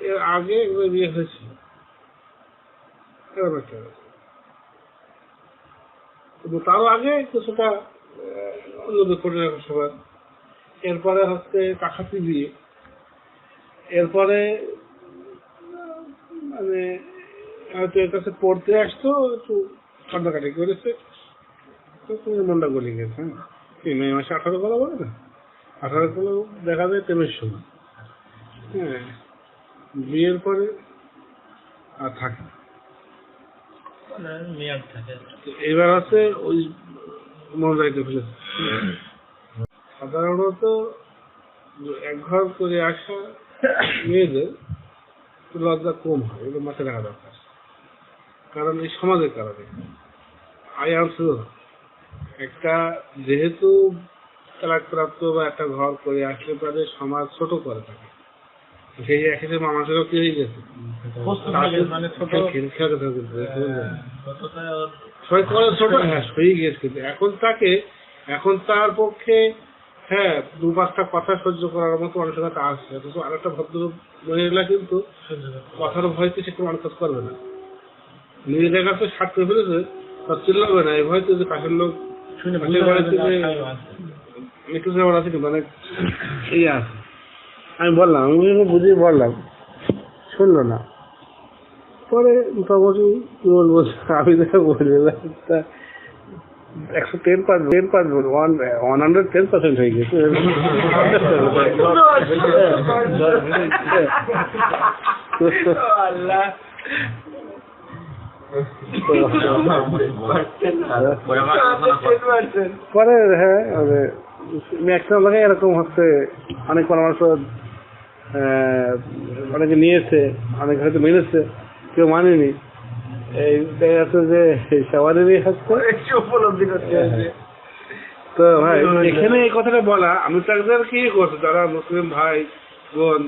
এর আগে একবার বিয়ে হয়েছিল, এরকম একটা ব্যাপার। কিন্তু তারও আগে কিছুটা অন্য করে রাখা সবার। এরপরে হচ্ছে কাছাকাছি বিয়ে, এরপরে মানে হয়তো এর কাছে পড়তে আসতো, একটু কান্দাকাটি করেছে, তো তুমি মনটা গলে গেছে। হ্যাঁ, এই মে মাসে 18 কলা বলে না, 18 কলা দেখা যায় প্রেমের সময়। হ্যাঁ, বিয়ের পরে আর থাকে না। মেয়াদ থাকে। এবার হচ্ছে ওই মন যাইতে ফেলেছে। সাধারণত এক ঘর করে আসা মেয়েদের লজ্জা কম হয়, এগুলো মাথায় রাখা দরকার। কারণ এই সমাজের কারণে একটা যেহেতু তালাকপ্রাপ্ত বা একটা ঘর করে আসলে পরে সমাজ ছোট করে থাকে, সেই একসাথে মানুষেরও কি হয়ে গেছে, মানে ছোট ছোট হ্যাঁ হয়ে গেছে। কিন্তু এখন তার পক্ষে হ্যাঁ 2-5টা কথা সহ্য করার মতো মানসিকতা আসছে, কিন্তু আরেকটা ভদ্র মহিলা কিন্তু কথার ভয়তে সে কোনো কাজ করবে না, নিজেদের কাছে স্বার্থ ফেলেছে, তার চিল্লাবে না এই ভয়তে যে পাশের লোক শুনে আছে কিন্তু অনেক এই আছে। আমি বললাম, আমি বুঝিয়ে বললাম, শুনলো না। পরে মোটামুটি কি বলবো, আমি দেখা বললাম 110% হয়ে গেছে। পরে হ্যাঁ ম্যাক্সিমাম জায়গায় এরকম হচ্ছে, অনেক পরামর্শ অনেকে নিয়েছে, অনেকে হয়তো মেনেছে, কেউ মানেনি। এই দেখা যাচ্ছে যে সবারই হচ্ছে উপলব্ধি করতে হবে। তো ভাই এখানে এই কথাটা বলা, আমি তাদের কি করছি, যারা মুসলিম ভাই বোন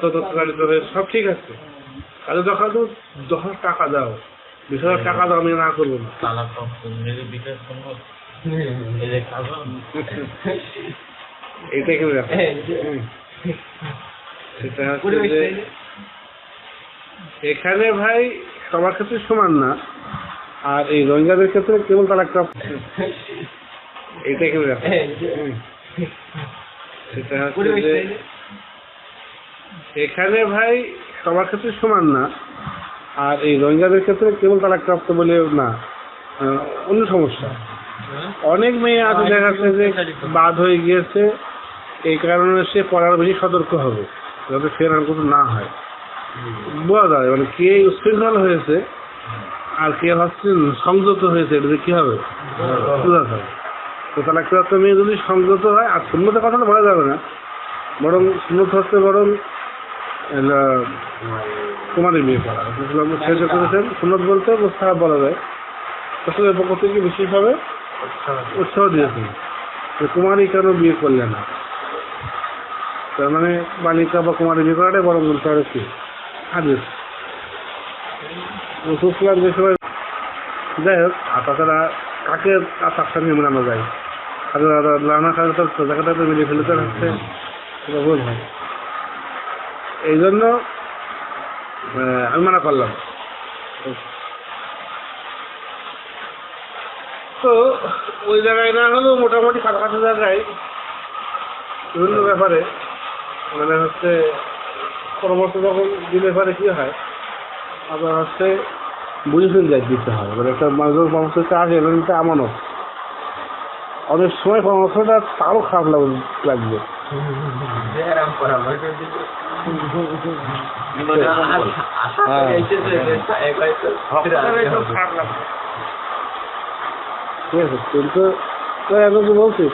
তত্ত্বালিত হয়ে সব ঠিক আছে, তাদের যখন টাকা দাও, 20,000 টাকা দাও, আমি না করবো না। এইটাই কেন সেটা হচ্ছে যে এখানে ভাই সবার ক্ষেত্রে সমান না, আর এই রোহিঙ্গাদের ক্ষেত্রে কেবল তারা একটা এইটাই কেন সেটা হচ্ছে যে এখানে ভাই সবার ক্ষেত্রে সমান না, আর এই রোহিঙ্গাদের ক্ষেত্রে কেবল তারা প্রাপ্ত বলে না, অন্য সমস্যা। অনেক মেয়ে আছে দেখা যাচ্ছে যে বাদ হয়ে গিয়েছে, এই কারণে সে পড়ার বেশি সতর্ক হবে যাতে ফের আর কিছু না হয়। বোঝা যায় মানে কে উচ্ছৃঙ্খল হয়েছে আর কে হচ্ছে সংযত হয়েছে, এটা কি হবে বোঝা যায়। তো তাহলে একটা মেয়ে যদি সংযত হয়, আর শূন্যতের কথাটা বলা যাবে না, বরং শূন্যত হচ্ছে বরং কুমারী বিয়ে করা শেষ করেছেন। সুন্নত বলতে মুস্তাহাব বলা যায়, আসলে পক্ষ থেকে বিশেষভাবে উৎসাহ দিয়েছেন যে কুমারী কেন বিয়ে করলে না, তার মানে বালিকা বা কুমারী বিয়ে করাটাই বরং বলতে হবে কি হাদিস সুসলাম যে সময়। যাই হোক, আর তাছাড়া কাকে তার সঙ্গে মেলানো যায়, লানা খাওয়া জায়গাটাতে মিলিয়ে ফেলে তার হচ্ছে সেটা ভুল হয়। এই জন্য আমি মানা করলাম। তো ওই জায়গায় না হলেও মোটামুটি কাছাকাছি জায়গায় বিভিন্ন ব্যাপারে মানে হচ্ছে পরামর্শ যখন দিলে পরে কি হয়, আবার হচ্ছে বুঝে শুনে দিতে হয়। মানে একটা মানুষের পরামর্শ আসে, এটা আমানত। অনেক সময় পরামর্শটা তারও খারাপ লাগবে, জয়রাম পরামর্শ দিতে খারাপ লাগবে। ঠিক আছে, কিন্তু তো এখন তো বলছি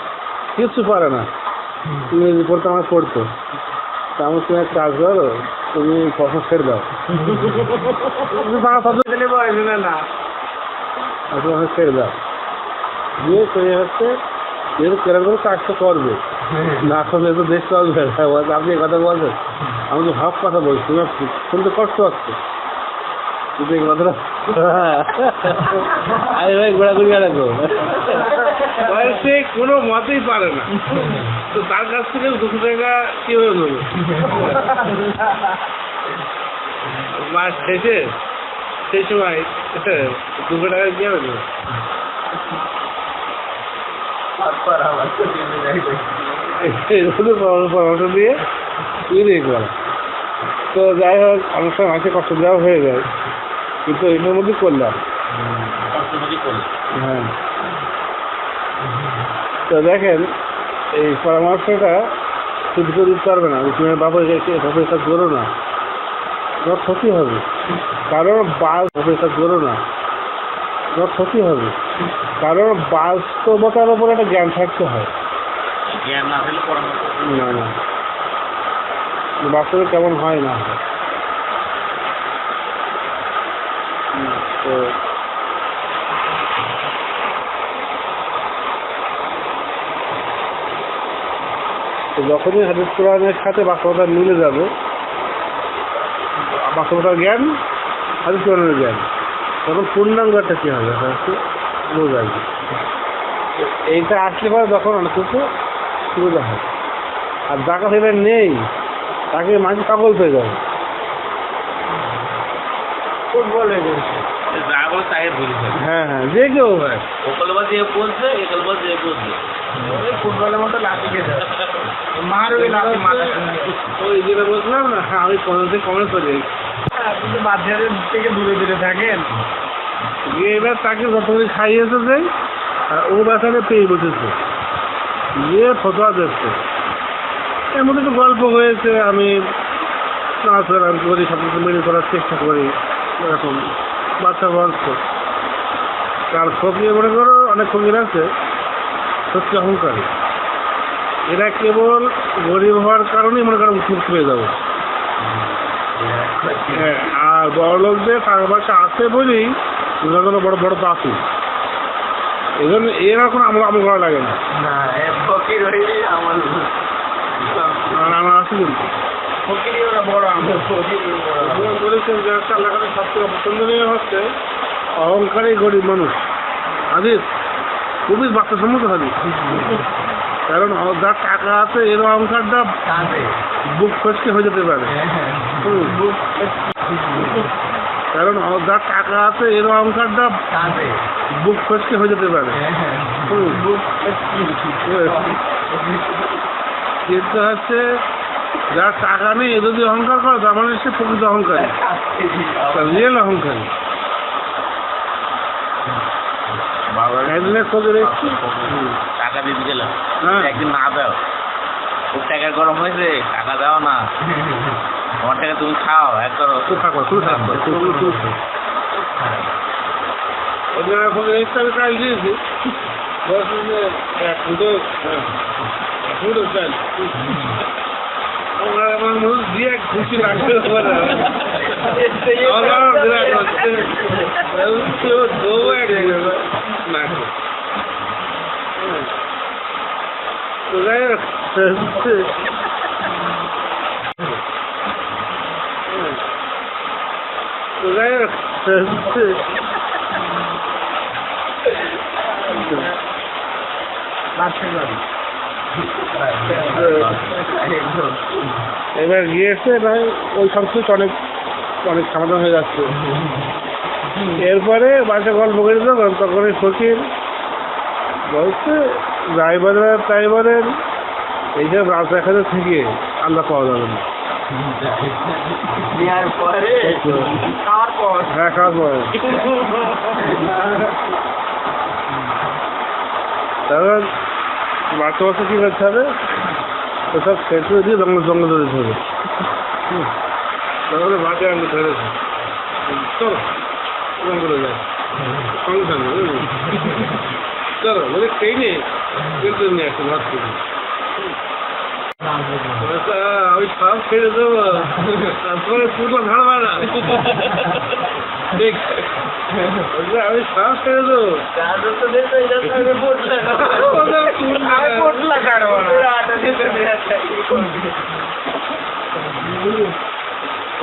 কিচ্ছু পারে না। তুমি পড়তে আমার পড়তো, তা আমার তুমি এক কাজ করো, তুমি কথা ছেড়ে দাও। দিলে বয়স না না। তোমাকে ছেড়ে দাও দিয়ে তুমি হচ্ছে যেহেতু কেরাম করে কাজটা করবে না করলে তো দেখতে পারবে না। আপনি এই কথা বলছেন, আমি তো ভাব কথা বলছি, তোমার শুনতে কষ্ট হচ্ছে কিন্তু এই কথাটা আরে ভাই ঘোরাঘুরি রাখো সে কোনো মতেই পারে না, তো তার কাছ থেকে 200 টাকা কিভাবে নেবো? মাস শেষে সেই সময় 200 টাকা কি হবে না? পরামর্শ দিয়ে ইয়ে করা। তো যাই হোক, অনেক সময় মাকে কষ্ট দেওয়া হয়ে যায়, কিন্তু এটার মধ্যে করলাম। হ্যাঁ, তো দেখেন এই পরামর্শটা শুধু করে দিতে পারবে না, তুমি বাবার কাজ করো না, তোমার ক্ষতি হবে। কারণ বাবার কাজ করো না, তোমার ক্ষতি হবে। কারণ বাস্তবতার উপর একটা জ্ঞান থাকতে হয়। জ্ঞান না থাকলে পরামর্শ না না, বাস্তবে কেমন হয় না হয়। তো তো যখনই হাদিস কোরআনের সাথে বাস্তবতা মিলে যাবে, বাস্তবতার জ্ঞান হাদিস কোরআনের জ্ঞান, তখন পূর্ণাঙ্গটা কি হবে হচ্ছে বোঝা যায়। এইটা আসলে পরে তখন অনেক কিছু সুবিধা হয়। আর যার কাছে এটা নেই তাকে মানুষ পাগল পেয়ে যাবে। ফুটবল হয়ে গেছে, যা বলে তাই ভুলে যাবে। হ্যাঁ হ্যাঁ, যে কেউ হয়। ওকলবাজ যে বলছে একলবাজ যে বলছে, ফুটবলের মতো লাঠি খেয়ে যাবে, মারবে লাঠি মাথা। ওই যেটা বলছিলাম না, হ্যাঁ আমি কমেন্ট করি, কিন্তু বাচ্চাদের থেকে দূরে দূরে থাকেন। যে এবার তাকে যতগুলি খাইয়েছে যে আর ও বাসাকে পেয়ে বসেছে, যে ফটোয়া দেখছে। এর মধ্যে তো গল্প হয়েছে, আমি নাচগান করি, সব কিছু মেনে করার চেষ্টা করি, এরকম বাচ্চা বলছে। তার ফকির মনে করো, অনেক ফকির আছে সত্যি অহংকারী, এরা কেবল গরিব হওয়ার কারণেই মনে করো মুক্ত হয়ে যাবে। হ্যাঁ, আর বড় লোকদের টাকা পয়সা আছে বলেই কোনো বড় বড় পাপি, এই জন্য এরা কোনো আমল করা লাগে না। ফকির হইলে আমার আমার আছে কিন্তু ফকিরি ওরা বড় আমরা বলেছেন যে আল্লাহ সবথেকে পছন্দনীয় হচ্ছে অহংকারী গরিব মানুষ। হাদিস খুবই বাস্তবসম্মত হাদিস, কারণ যার টাকা আছে এর অহংকারটা বুক ফসকে হয়ে যেতে পারে। কারণ যার টাকা আছে এর অহংকারটা বুক ফসকে হয়ে যেতে পারে। কিন্তু হচ্ছে যার টাকা নেই এ যদি অহংকার করে তার মানে সে প্রকৃত অহংকারী, রিয়েল অহংকারী। টাকা দিতে গেলাম, হ্যাঁ। একদিন না দাও, ওর টাকা গরম হয়েছে, টাকা দাও না, আমার টাকা তুমি খাও, এক করো। থাকো তুই থাকো ওদের এখন আমি কাজ দিয়েছি, বলছি যে আমার মানুষ দিয়ে খুশি লাগবে তো যাই হোক, তো যাই হোক এবার গিয়েছে ভাই, ওই সব কিছু অনেক অনেক সমাধান হয়ে যাচ্ছে। এরপরে বাড়িতে গল্প করে দিল, তখন ওই ফকির বলছে যাই বলেন তাই বলেন, এইসব রাস্তা এখানে থেকে আল্লাহ পাওয়া যাবে না। নেওয়ার পরে খাওয়ার পর হ্যাঁ, খাওয়ার পরে তখন বাচ্চা বাচ্চা কি করতে হবে, ওসব খেতে দিয়ে জঙ্গল ধরে ধরে তারপরে মাঠে আমি ধরেছি চলো জঙ্গলে যাই সঙ্গে সঙ্গে বুঝলি চলো বলে খেয়ে নিয়ে কিন্তু নিয়ে আসছে ভাত থেকে আমি সব ছেড়ে দেবো তারপরে পুরো ধারবা না ঠিক আমি সব ছেড়ে দেবো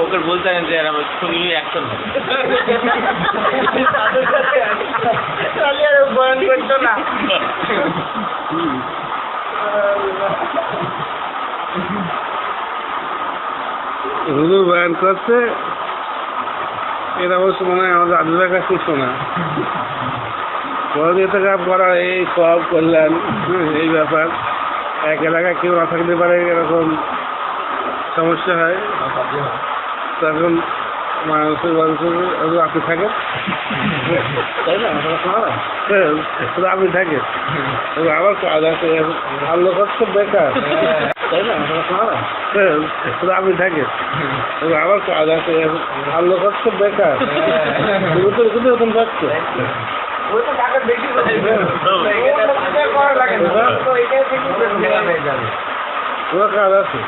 ওকে বলতে না যে আমার ছবি অ্যাকশন বয়ান করতো না হুজুর বয়ান করছে এটা অবশ্য মনে হয় আমাদের আদুরের কাছে শোনা বড় থেকে করা এই সব করলেন এই ব্যাপার এক এলাকায় কেউ না থাকতে পারে এরকম সমস্যা হয় তখন মানুষের আপনি থাকেন তাই না আপনি থাকেন আবার কাজ আছে ভালো করছে বেকার তাই না আপনি থাকেন আবার কাজ আছে ভালো করছে বেকার এরকম থাকছে কাজ আছে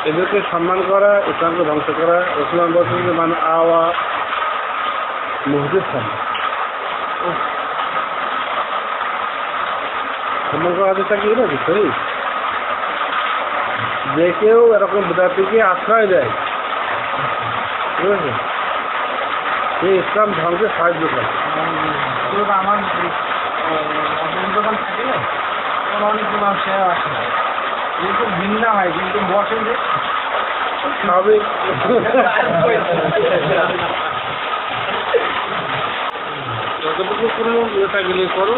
এদেরকে সম্মান করা ইসলামকে ধ্বংস করা ইসলাম বলছে যে মানে আওয়া মসজিদ সম্মান করা হাতে থাকি না বুঝতে যে কেউ এরকম বিদ্যার্থীকে আশ্রয় দেয় ঠিক আছে সে ইসলাম ধ্বংসে সাহায্য করে আমার দোকান থাকে না অনেক মানুষ আসে না কিন্তু ভিন্ন হয় কিন্তু বসে যে স্বাভাবিক যতটুকু কোনো মেয়েটা গেলে করো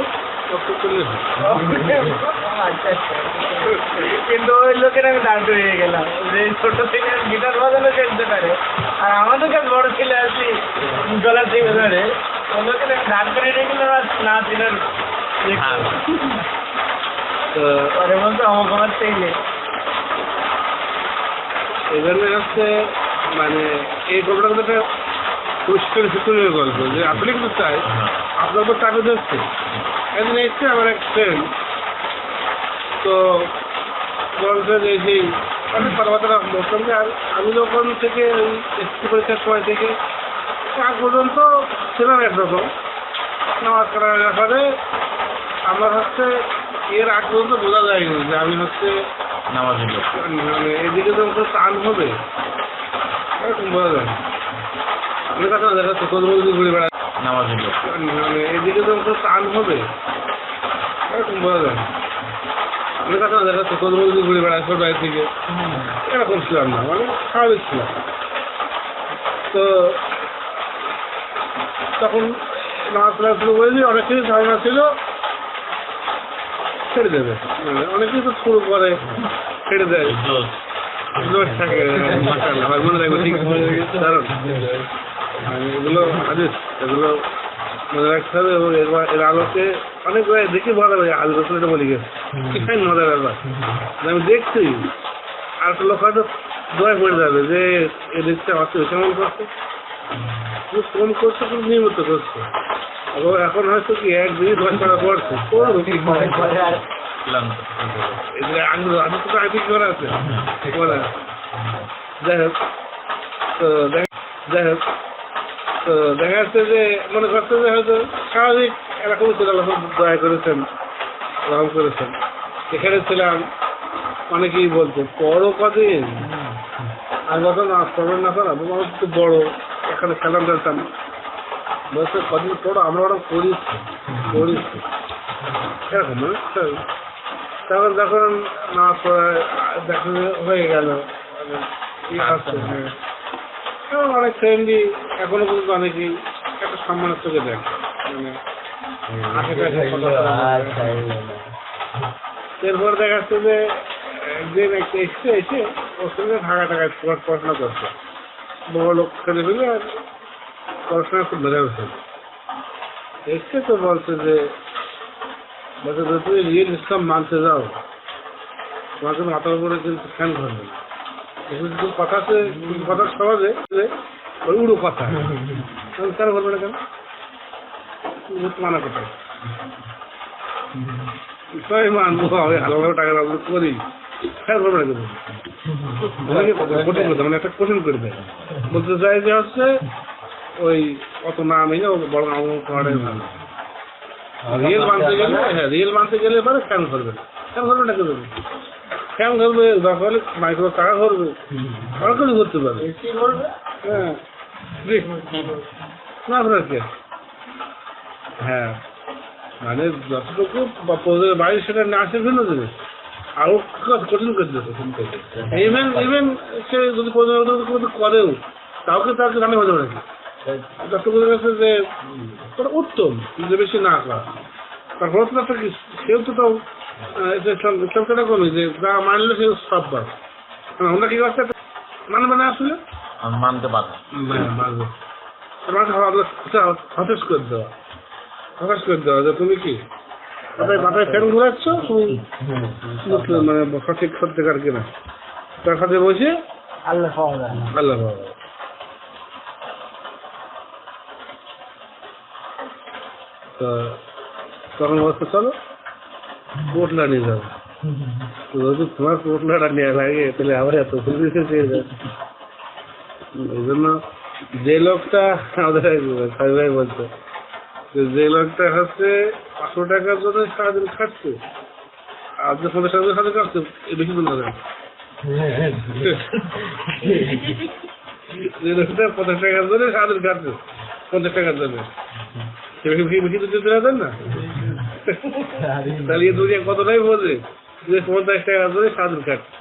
তত করলে কিন্তু ওই লোকের আমি দাঁড় হয়ে গেলাম যে ছোট থেকে গিটার বাজানো শিখতে পারে আর আমাদের কাছে বড় ছেলে আছি গলার থেকে ধরে ওই লোকের আমি দাঁড় করে রেখেছিলাম আর না চিনার পরে বলতো আমার চাইলে এই জন্য হচ্ছে মানে এই গল্পটা কিন্তু একটা পুরস্কার ভিতরের গল্প যে আপনি কিন্তু চাই আপনার উপর টাকা দিচ্ছে একদিন এসছে আমার এক ফ্রেন্ড তো বলছে যে সেই অনেক কথাবার্তা বলতাম যে আমি যখন থেকে এসএসসি পরীক্ষার সময় থেকে আগ পর্যন্ত ছিলাম একরকম নামাজ করার ব্যাপারে আমার হচ্ছে এর আগ পর্যন্ত বোঝা যায়নি যে আমি হচ্ছে নামাজের লোক মানে এদিকে তো টান হবে এরকম বোঝা যায় অনেক কথা দেখা যাচ্ছে কোন ঘুরে বেড়ায় নামাজের লোক মানে এদিকে তো টান হবে এরকম বোঝা যায় অনেক কথা দেখা যাচ্ছে কোন ঘুরে বেড়ায় ছোট ভাই থেকে এরকম ছিলাম না মানে স্বাভাবিক ছিলাম তো তখন নামাজ পড়া শুরু করেছি অনেক কিছু ধারণা ছিল ছেড়ে দেবে মানে অনেক কিছু শুরু করে ছেড়ে দেয় জোর থাকে মাশাআল্লাহ ভাই মনে রাখবো ঠিক দারুণ এগুলো হাদিস এগুলো মনে রাখতে হবে এবং এর আলোকে অনেক দেখি মজা লাগে হাদিস রসুল এটা বলে গেছে সেটাই মজার ব্যাপার আমি দেখছি আর একটা লোক হয়তো দোয়া পড়ে যাবে যে এ দেখতে হচ্ছে কেমন করছে কম করছে কিন্তু নিয়মিত করছে এখন হয়তো কি একদিনই 10 টাকা পড়ছে আগে করা আছে যাই হোক তো দেখা যাচ্ছে যে মনে করছে যে হয়তো স্বাভাবিক এরকম ছিল দয়া করেছেন রহম করেছেন এখানে ছিলাম অনেকেই বলতো বড় কদিন আর কত নাচ করবেন না করা মানুষ তো বড় এখানে খেলাম খেলতাম বলছে কদিন পড়ো আমরা ওরা করিস এরকম মানে তখন যখন নাচ দেখা হয়ে গেল অনেক ফ্রেন্ডই এখনো পর্যন্ত অনেকেই একটা সম্মানের চোখে দেখে মানে এরপর দেখা যাচ্ছে যে একদিন একটা এসে ওর সঙ্গে ঢাকায় পড়াশোনা করছে বড় লোক ছেলে ফেলে আর পড়াশোনা খুব মেধা উঠে এসছে তো বলছে যে বলছে যদি তুমি রিয়েল ইসলাম মানতে যাও তোমাকে মাথার উপরে কিন্তু ফ্যান ধরবে কিছু কথা আছে কিছু কথা সমাজে ওই উড়ো কথা কেন বলবে না কেন মানা কোথায় সবাই মানবো আমি ভালো ভালো টাকা রাজনীতি করি ফ্যান বলবে না কিন্তু কঠিন করতে মানে একটা কঠিন করে দেয় বলতে চাই যে হচ্ছে ওই অত না মেনে বড় আমল করাটাই ভালো রিয়েল মানতে গেলে হ্যাঁ রিয়েল মানতে গেলে এবারে ফ্যান ধরবে ফ্যান ধরবে না কেন ফ্যান ধরবে দরকার হলে মাইক্রো টাকা ধরবে আর কিছু করতে পারবে হ্যাঁ না আপনার কে হ্যাঁ মানে যতটুকু বাড়ির সেটা না আসে ভিন্ন জিনিস আরো কঠিন করে দিতে ইভেন ইভেন সে যদি করেও কাউকে তাকে জানে হতে পারে যতটুকু কাছে যে উত্তম যে বেশি না করা তারপর তো একটা কেউ তো তাও ইসলাম কেন কমে যে যা মানলে সে সব বার আমরা কি করছে মানবে না আসলে মানতে পারবে মানবে হতাশ করে দেওয়া হতাশ করে দেওয়া যে তুমি কি মাথায় ফ্যান ঘুরাচ্ছ তুমি মানে সঠিক সত্যিকার কিনা তার সাথে বসে আল্লাহ আল্লাহ বাবা তো তখন বলতে চলো পোটলা নিয়ে যাবো যদি তোমার পোটলাটা নেওয়া লাগে তাহলে আবার এত পুলিশে চেয়ে যাবে এই জন্য যে লোকটা আমাদের ভাই বলছে যে লোকটা হচ্ছে 500 টাকার জন্য সারাদিন খাচ্ছে আর যে 50 টাকার সাথে খাচ্ছে বেশি দিন লাগে যে লোকটা 50 টাকার জন্য সারাদিন খাচ্ছে 50 টাকার জন্য বেশি দিতে দেন না তাহলে দুনিয়া কতটাই বোঝে যে 50 টাকার জন্য সারাদিন খাচ্ছে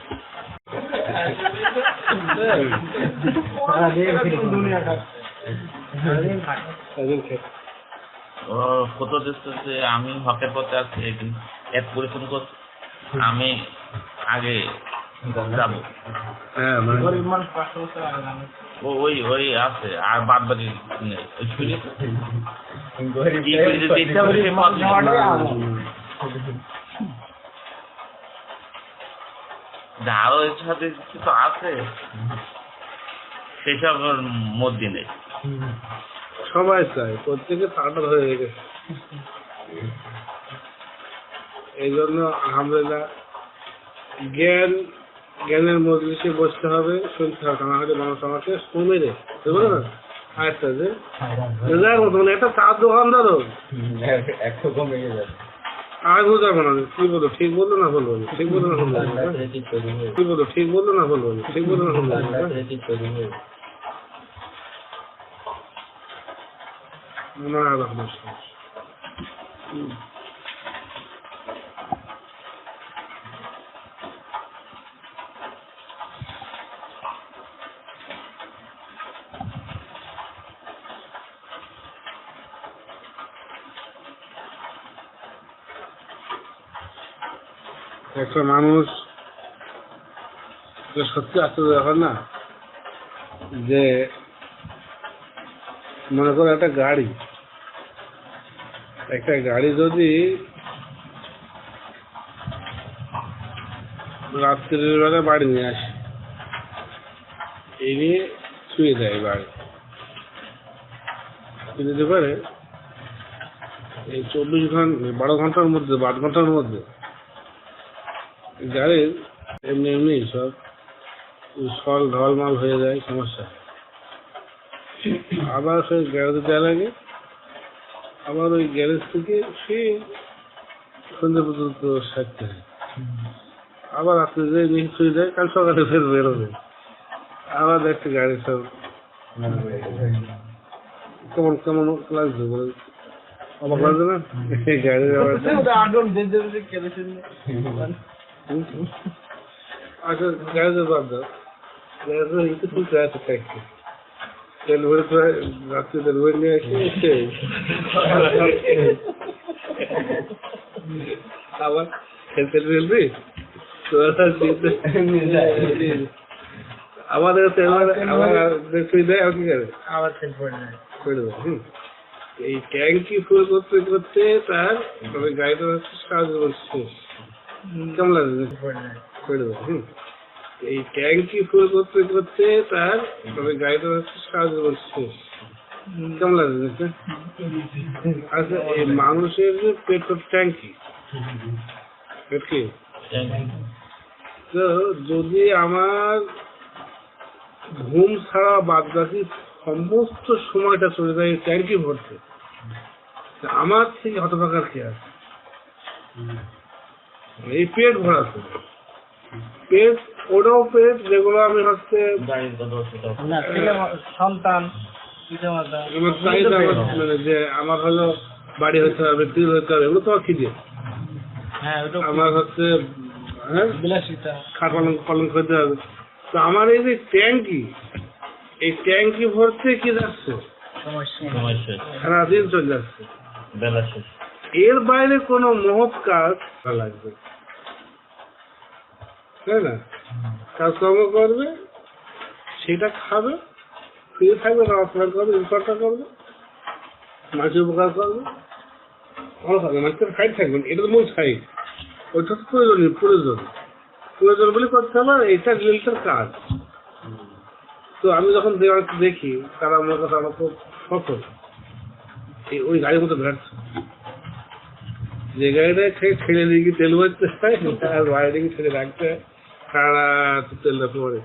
ও ফটো দিচ্ছে আমি হকের পথে আছি একদিন এক পরিশ্রম করছি আমি আগে যাবো হ্যাঁ মানে ওই ওই আছে আর বাদ বাকি আরো এর সাথে কিছু আছে সেসব মধ্যে নেই সবাই চায় প্রত্যেকে তাটা হয়ে গেছে এই জন্য আলহামদুলিল্লাহ জ্ঞানের মজলিসে বসতে হবে শুনতে হবে না হলে মানুষ আমাকে শুনে রে বুঝলো না আরেকটা যে মানে একটা চার দোকানদারও একশো কমে যাবে আর বুঝাবো না কি বলো ঠিক বললো না বলবো ঠিক বললো না বলবো কি বলো ঠিক বললো না বলবো ঠিক বললো না বলবো না রকমের একটা মানুষ সত্যি আশ্চর্য ব্যাপার না যে মনে করো একটা গাড়ি যদি রাত্রির বেলা বাড়ি নিয়ে আসে এই নিয়ে শুয়ে দেয় বাড়ি দিতে পারে এই 24 ঘন্টা 12 ঘন্টার মধ্যে 8 ঘন্টার মধ্যে গাড়ির এমনি সব ঢলমাল হয়ে যায় সমস্যা আবার সেই গ্যারেজে দেওয়া লাগে আবার ওই গ্যারেজ থেকে সে সন্ধ্যে পর্যন্ত সারতে হয় আবার রাত্রে যে নিয়ে শুয়ে যায় কাল সকালে ফের বেরোবে আবার দেখতে গাড়ি সব কেমন কেমন লাগছে বলে অবাক লাগছে না এই গাড়ি আচ্ছা গ্যারেজে বাদ দাও গ্যারেজে একটু তুলতে আছে ট্যাক্সি তেল ভরে তো রাত্রে তেল ভরে নিয়ে এসে আবার তেল ফেলবি আমাদের তেল আবার শুয়ে দেয় আর কি করে আবার তেল পড়ে যায় করে দেবো এই ট্যাঙ্কি ফুল করতে করতে তার মানে গাড়িটা হচ্ছে সারা জীবন শেষ। কেমন লাগে করে দেবো এই ট্যাঙ্কি ফুল করতে করতে তার মানে গাড়িটা হচ্ছে সারা জীবন শেষ। কেমন লাগে দেখতে? আচ্ছা এই মানুষের যে পেট ট্যাঙ্কি পেট কি তো যদি আমার ঘুম ছাড়া বাদ বাকি সমস্ত সময়টা চলে যায় ট্যাঙ্কি ভরতে, আমার থেকে হতভাগার কে আছে? এই পেট ভরাতে পেট ওটাও পেট যেগুলো আমি হচ্ছে সন্তান আমার চাহিদা মানে যে আমার হলো বাড়ি হতে হবে টিল হতে হবে এগুলো তো আমার খিদে। আমার হচ্ছে হ্যাঁ খাট পালন করতে হবে। তো আমার এই যে ট্যাঙ্কি এই ট্যাঙ্কি ভরতে কি যাচ্ছে সারাদিন চলে যাচ্ছে, এর বাইরে কোনো মহৎ কাজ লাগবে তাই না? কাজকর্ম করবে সেটা খাবে ফিরে থাকবে নমস্কার করবে উপকার করবে মানুষের উপকার করবে ভালো থাকবে মানুষের সাইড থাকবেন এটা তো মূল সাইড ওইটা তো প্রয়োজন বলে করতে হবে এটা রিলেটেড কাজ। তো আমি যখন দেখি তারা আমার কথা আমার খুব সফল ওই গাড়ির মতো বেড়াচ্ছে যে গাড়িটা ছেড়ে দিয়ে গিয়ে তেল ভরতে হয় আর বাইরে গিয়ে ছেড়ে রাখতে হয় সারা তেলটা পরে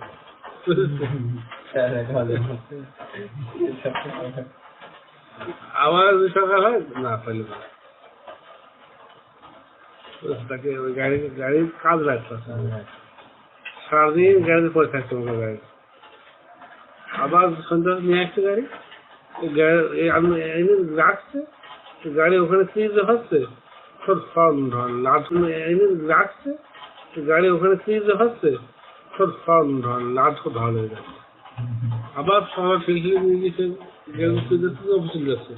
আবার সকাল হয় না পাইলে তাকে ওই গাড়ির কাজ রাখতে সারাদিন গাড়িতে পরে থাকতে হবে গাড়ি আবার সন্ধ্যা নিয়ে আসছে গাড়ি আমি রাখছে গাড়ি ওখানে ফ্রিজে হচ্ছে রাখছে গাড়ি ওখানে ফ্রিজে হচ্ছে লাট ঢল হয়ে যাচ্ছে আবার সবার ফিরে নিয়ে গেছে অফিসে যাচ্ছে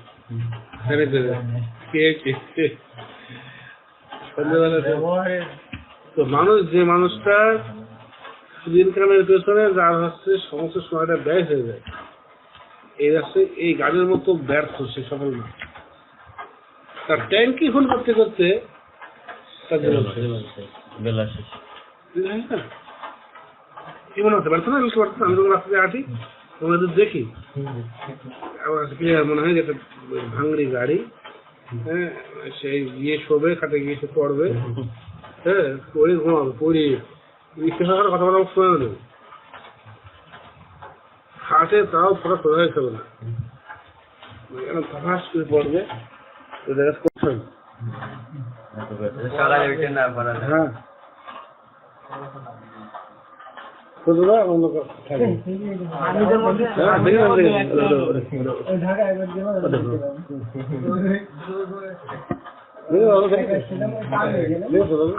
তো মানুষ যে মানুষটা ইনকামের পেছনে যার হচ্ছে সমস্ত সময়টা ব্যয় হয়ে যায় এই হচ্ছে এই গাড়ির মতো ব্যর্থ সে সফল না। তার ট্যাঙ্কি ফুল করতে করতে তার কি মনে হতে পারতো না আমি যখন রাস্তাতে আছি তোমাদের দেখি আমার ক্লিয়ার মনে হয় যে একটা ভাঙড়ি গাড়ি হ্যাঁ সেই গিয়ে শোবে খাটে গিয়ে সে পড়বে হ্যাঁ পড়ে ঘুমাবে পড়ে কথা বলা সময় নেই খাটে তাও ফটো সোজা হয়ে যাবে না ফাঁস করে পড়বে হ্যাঁ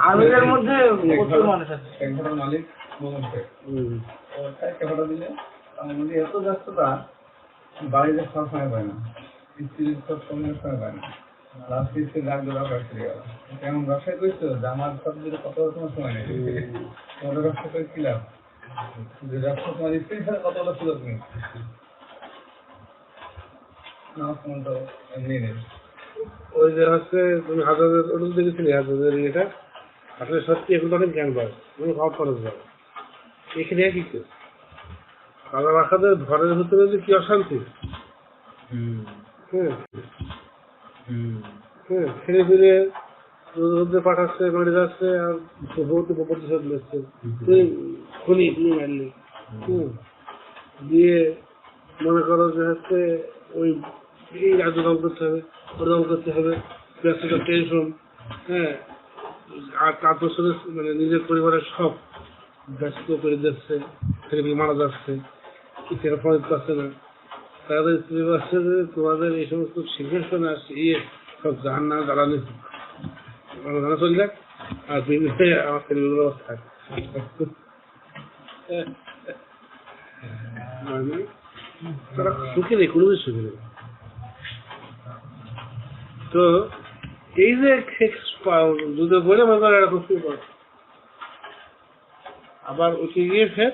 আমিদের মধ্যে প্রচুর মানুষ আছে মালিক দিলে আমার মধ্যে এত ব্যস্ততা বাড়িতে সব সময় পায় না স্ত্রীর সব সময় পায় না লাস্ট স্ত্রীর রাগ দেওয়া ফিরে গেল এমন ব্যবসায় করছো যে আমার সব দিকে কত রকমের সময় নেই তোমাদের ব্যবসা করে কি লাভ যে ব্যবসা তোমার স্ত্রীর সাথে কতটা ছিল তুমি না তো এমনি নেই ওই যে হচ্ছে তুমি হাজারের ওটা দেখেছিলে হাজারের ইয়েটা আসলে সত্যি এখন অনেক জ্ঞান পায় তুমি ভাব খরচ পাবে এখানে একই কেউ কালা রাখাদের ঘরের ভিতরে যে কি অশান্তি হ্যাঁ হ্যাঁ ফিরে ফিরে রোদে পাঠাচ্ছে মেরে যাচ্ছে আর প্রতিশোধ নিচ্ছে তুই খুনি তুমি মারলি দিয়ে মনে করো যে হচ্ছে ওই এই রাজ্য দল করতে হবে দল করতে হবে ব্যস্ততা টেনশন হ্যাঁ আর তার পেছনে মানে নিজের পরিবারের সব ব্যস্ত করে যাচ্ছে ছেলেমেয়ে মারা যাচ্ছে সেটা ফরজ পাচ্ছে না তাদের স্ত্রী পাচ্ছে যে তোমাদের এই সমস্ত সিংহাসনে আসছে ইয়ে সব জাহান না জ্বালানি জানা চলে যাক আর আমার ছেলেগুলো থাক মানে তারা সুখে নেই কোনো কিছু সুখে নেই। তো এই যে দুধে বলে মনে এরকম আবার উঠে গিয়ে ফের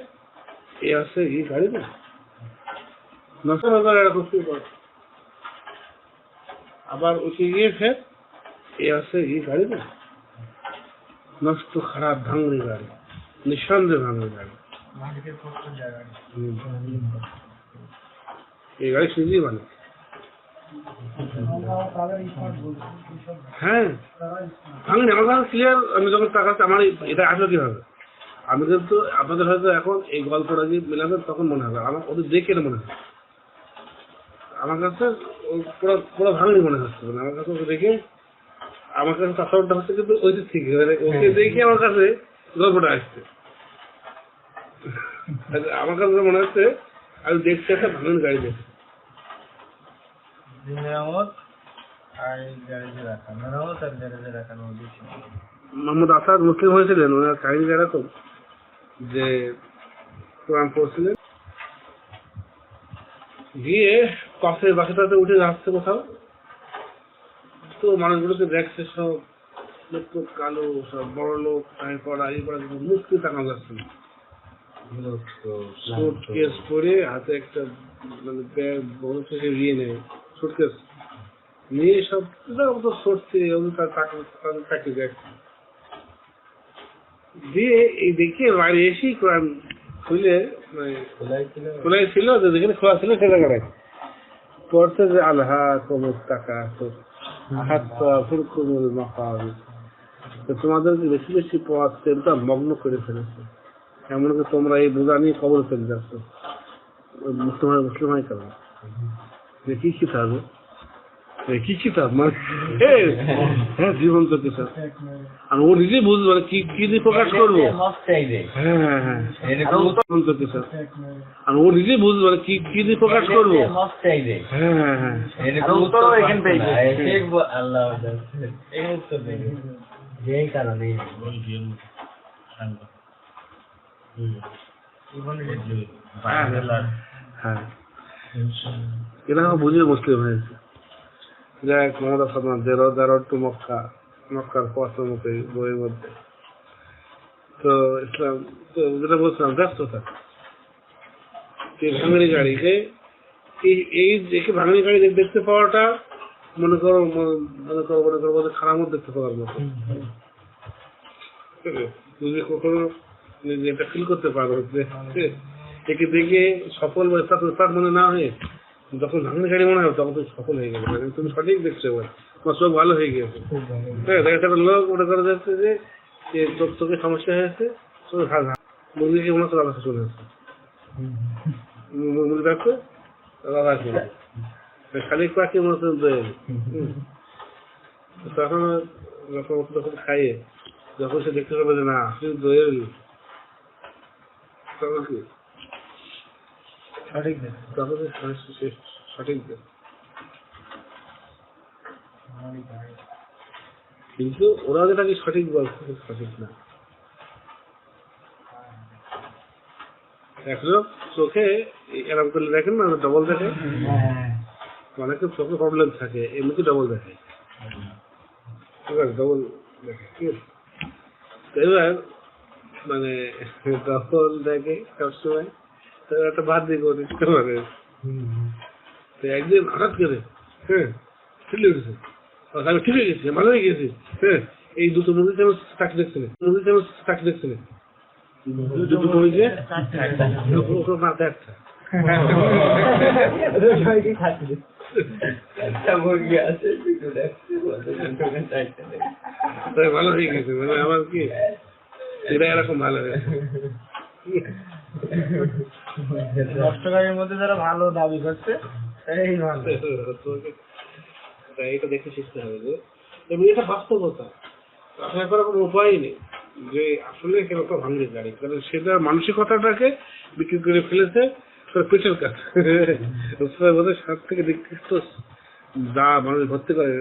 এ আছে এই গাড়ি না নষ্ট মনে এরকম আবার উঠে গিয়ে ফের এ আছে এই গাড়ি না নষ্ট খারাপ ভাঙড়ি গাড়ি, নিঃসন্দেহে ভাঙড়ি গাড়ি। এই গাড়ি সুযোগই মানে হ্যাঁ ভাঙড়ি আমার কাছে ক্লিয়ার। আমি যখন তাকাচ্ছি আমার এটা আসলে কিভাবে, আমি কিন্তু আপনাদের হয়তো এখন এই গল্পটা যে মেলাবেন তখন মনে হবে, আমার ওদের দেখে এটা মনে হয় আমার কাছে পুরো পুরো ভাঙড়ি মনে হচ্ছে। মানে আমার কাছে ওকে দেখে আমার কাছে তাৎপর্যটা হচ্ছে কিন্তু ওই দিক থেকে ওকে দেখে আমার কাছে গল্পটা আসছে। আমার কাছে মনে হচ্ছে আমি দেখছি একটা ভাঙড়ি গাড়ি দেখছি। মোহাম্মদ আসাদ মুসলিম হয়েছিলেন, ওনার কাহিনী এরকম যে কোরআন পড়ছিলেন, গিয়ে পাশের বাসাটাতে উঠে যাচ্ছে কোথাও, তো মানুষগুলোকে দেখছে সব লোক কালো, সব বড় লোক, পড়া এই পড়া মুক্তি তাকানো যাচ্ছে না। সুটকেস পরে হাতে একটা মানে ব্যাগ বড় থেকে নিয়ে নেয়, সুটকেস নিয়ে সব সরছে চাকরি দেখছে দিয়ে এই দেখে বাইরে এসেই কোরআন খুলে খোলাই ছিল, যেখানে খোলা ছিল সে জায়গায় পড়ছে যে আল্লাহ কমর টাকা তোমাদেরকে বেশি বেশি পথ তেলটা মগ্ন করে ফেলেছে, এমনকি তোমরা এই বোঝা নিয়ে কবর ফেলে যাচ্ছ। মুসলিম হয় কেন কি কিতাব, কি কিতাব মানে হ্যাঁ জীবন্ত কিতাব। আর ও নিজে বুঝবে মানে কি কি দিয়ে প্রকাশ করবো, হ্যাঁ হ্যাঁ হ্যাঁ জীবন্ত কিতাব। আর ও নিজে বুঝবে মানে কি কি দিয়ে প্রকাশ করবো, হ্যাঁ হ্যাঁ হ্যাঁ এই কারণে হ্যাঁ এরা বুঝে মুসলিম হয়েছে। যাই হোক মোহাম্মদ আসাদ দেড় টু মক্কা, মক্কার পথের মতো বইয়ের মধ্যে তো ইসলাম তো যেটা বলছিলাম ব্যস্ততা এই ভাঙড়ি গাড়িকে এই দেখে ভাঙড়ি গাড়ি দেখতে পাওয়াটা মনে করো খারাপ দেখতে পাওয়ার মতো। তুমি কখনো এটা ফিল করতে পারো যে একে দেখে সফল বা মনে না হয়ে যখন ভাঙড়ি গাড়ি মনে হয় তখন তুমি সফল হয়ে গেলে, মানে তুমি সঠিক দেখছো, এবার তোমার চোখ ভালো হয়ে গেছে। হ্যাঁ দেখা একটা লোক মনে করা যাচ্ছে যে চোখে সমস্যা হয়েছে, মুরগিকে মনে হচ্ছে রাধা চলে আসছে, মুরগি দেখছে রাধা চলে শালিক পাখি মনে হচ্ছে দোয়েল। তখন যখন খাইয়ে যখন সে দেখতে পাবে যে না শুধু দোয়েল, তখন কি সঠিক কিন্তু ওরা যেটা কি সঠিক বলছে সঠিক না। এখনো চোখে এরকম করলে দেখেন না ডবল দেখে, অনেকে চোখে প্রবলেম থাকে এমনিতে ডবল দেখে, ঠিক আছে ডবল দেখে ঠিক আছে। এবার মানে ডবল দেখে সবসময় একটা বাদ দিয়ে করতে পারে। একদিন হঠাৎ করে হ্যাঁ চলে উঠেছে, আমি ঠিক হয়ে গেছি, ভালো হয়ে গেছি। হ্যাঁ এই দুটো মুভি চ্যানেল চাকরি দেখছিলেন, দুটো মুভিতে মাথা একটা ভালো হয়ে গেছে, মানে আমার কি এটা এরকম ভালো হয়েছে। কষ্টকারীর মধ্যে যারা ভালো দাবি করছে এই ভালো, এটা দেখে শিখতে হবে যে এবং এটা বাস্তবতা, আশা করার কোনো উপায় নেই যে আসলে কেন একটা ভাঙড়ি গাড়ি, কারণ সেটা মানসিকতাটাকে বিক্রি করে ফেলেছে পেটের কাছে। সাত থেকে নিকৃষ্ট যা মানুষ ভর্তি করে,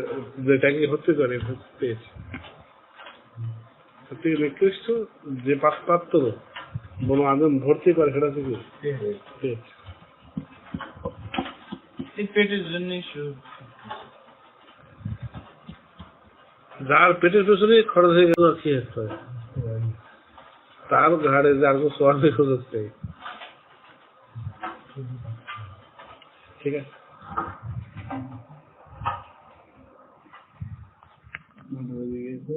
ট্যাঙ্কি ভর্তি করে পেয়েছে, সব থেকে নিকৃষ্ট যে পাত্র বন আদম ভর্তি করে সেটা থেকে পেট, পেটের জন্য যার পেটের পেছনে খরচ হয়ে গেল খেয়ে তার ঘাড়ে যার সোয়ারের সুযোগ নেই। ঠিক আছে এসে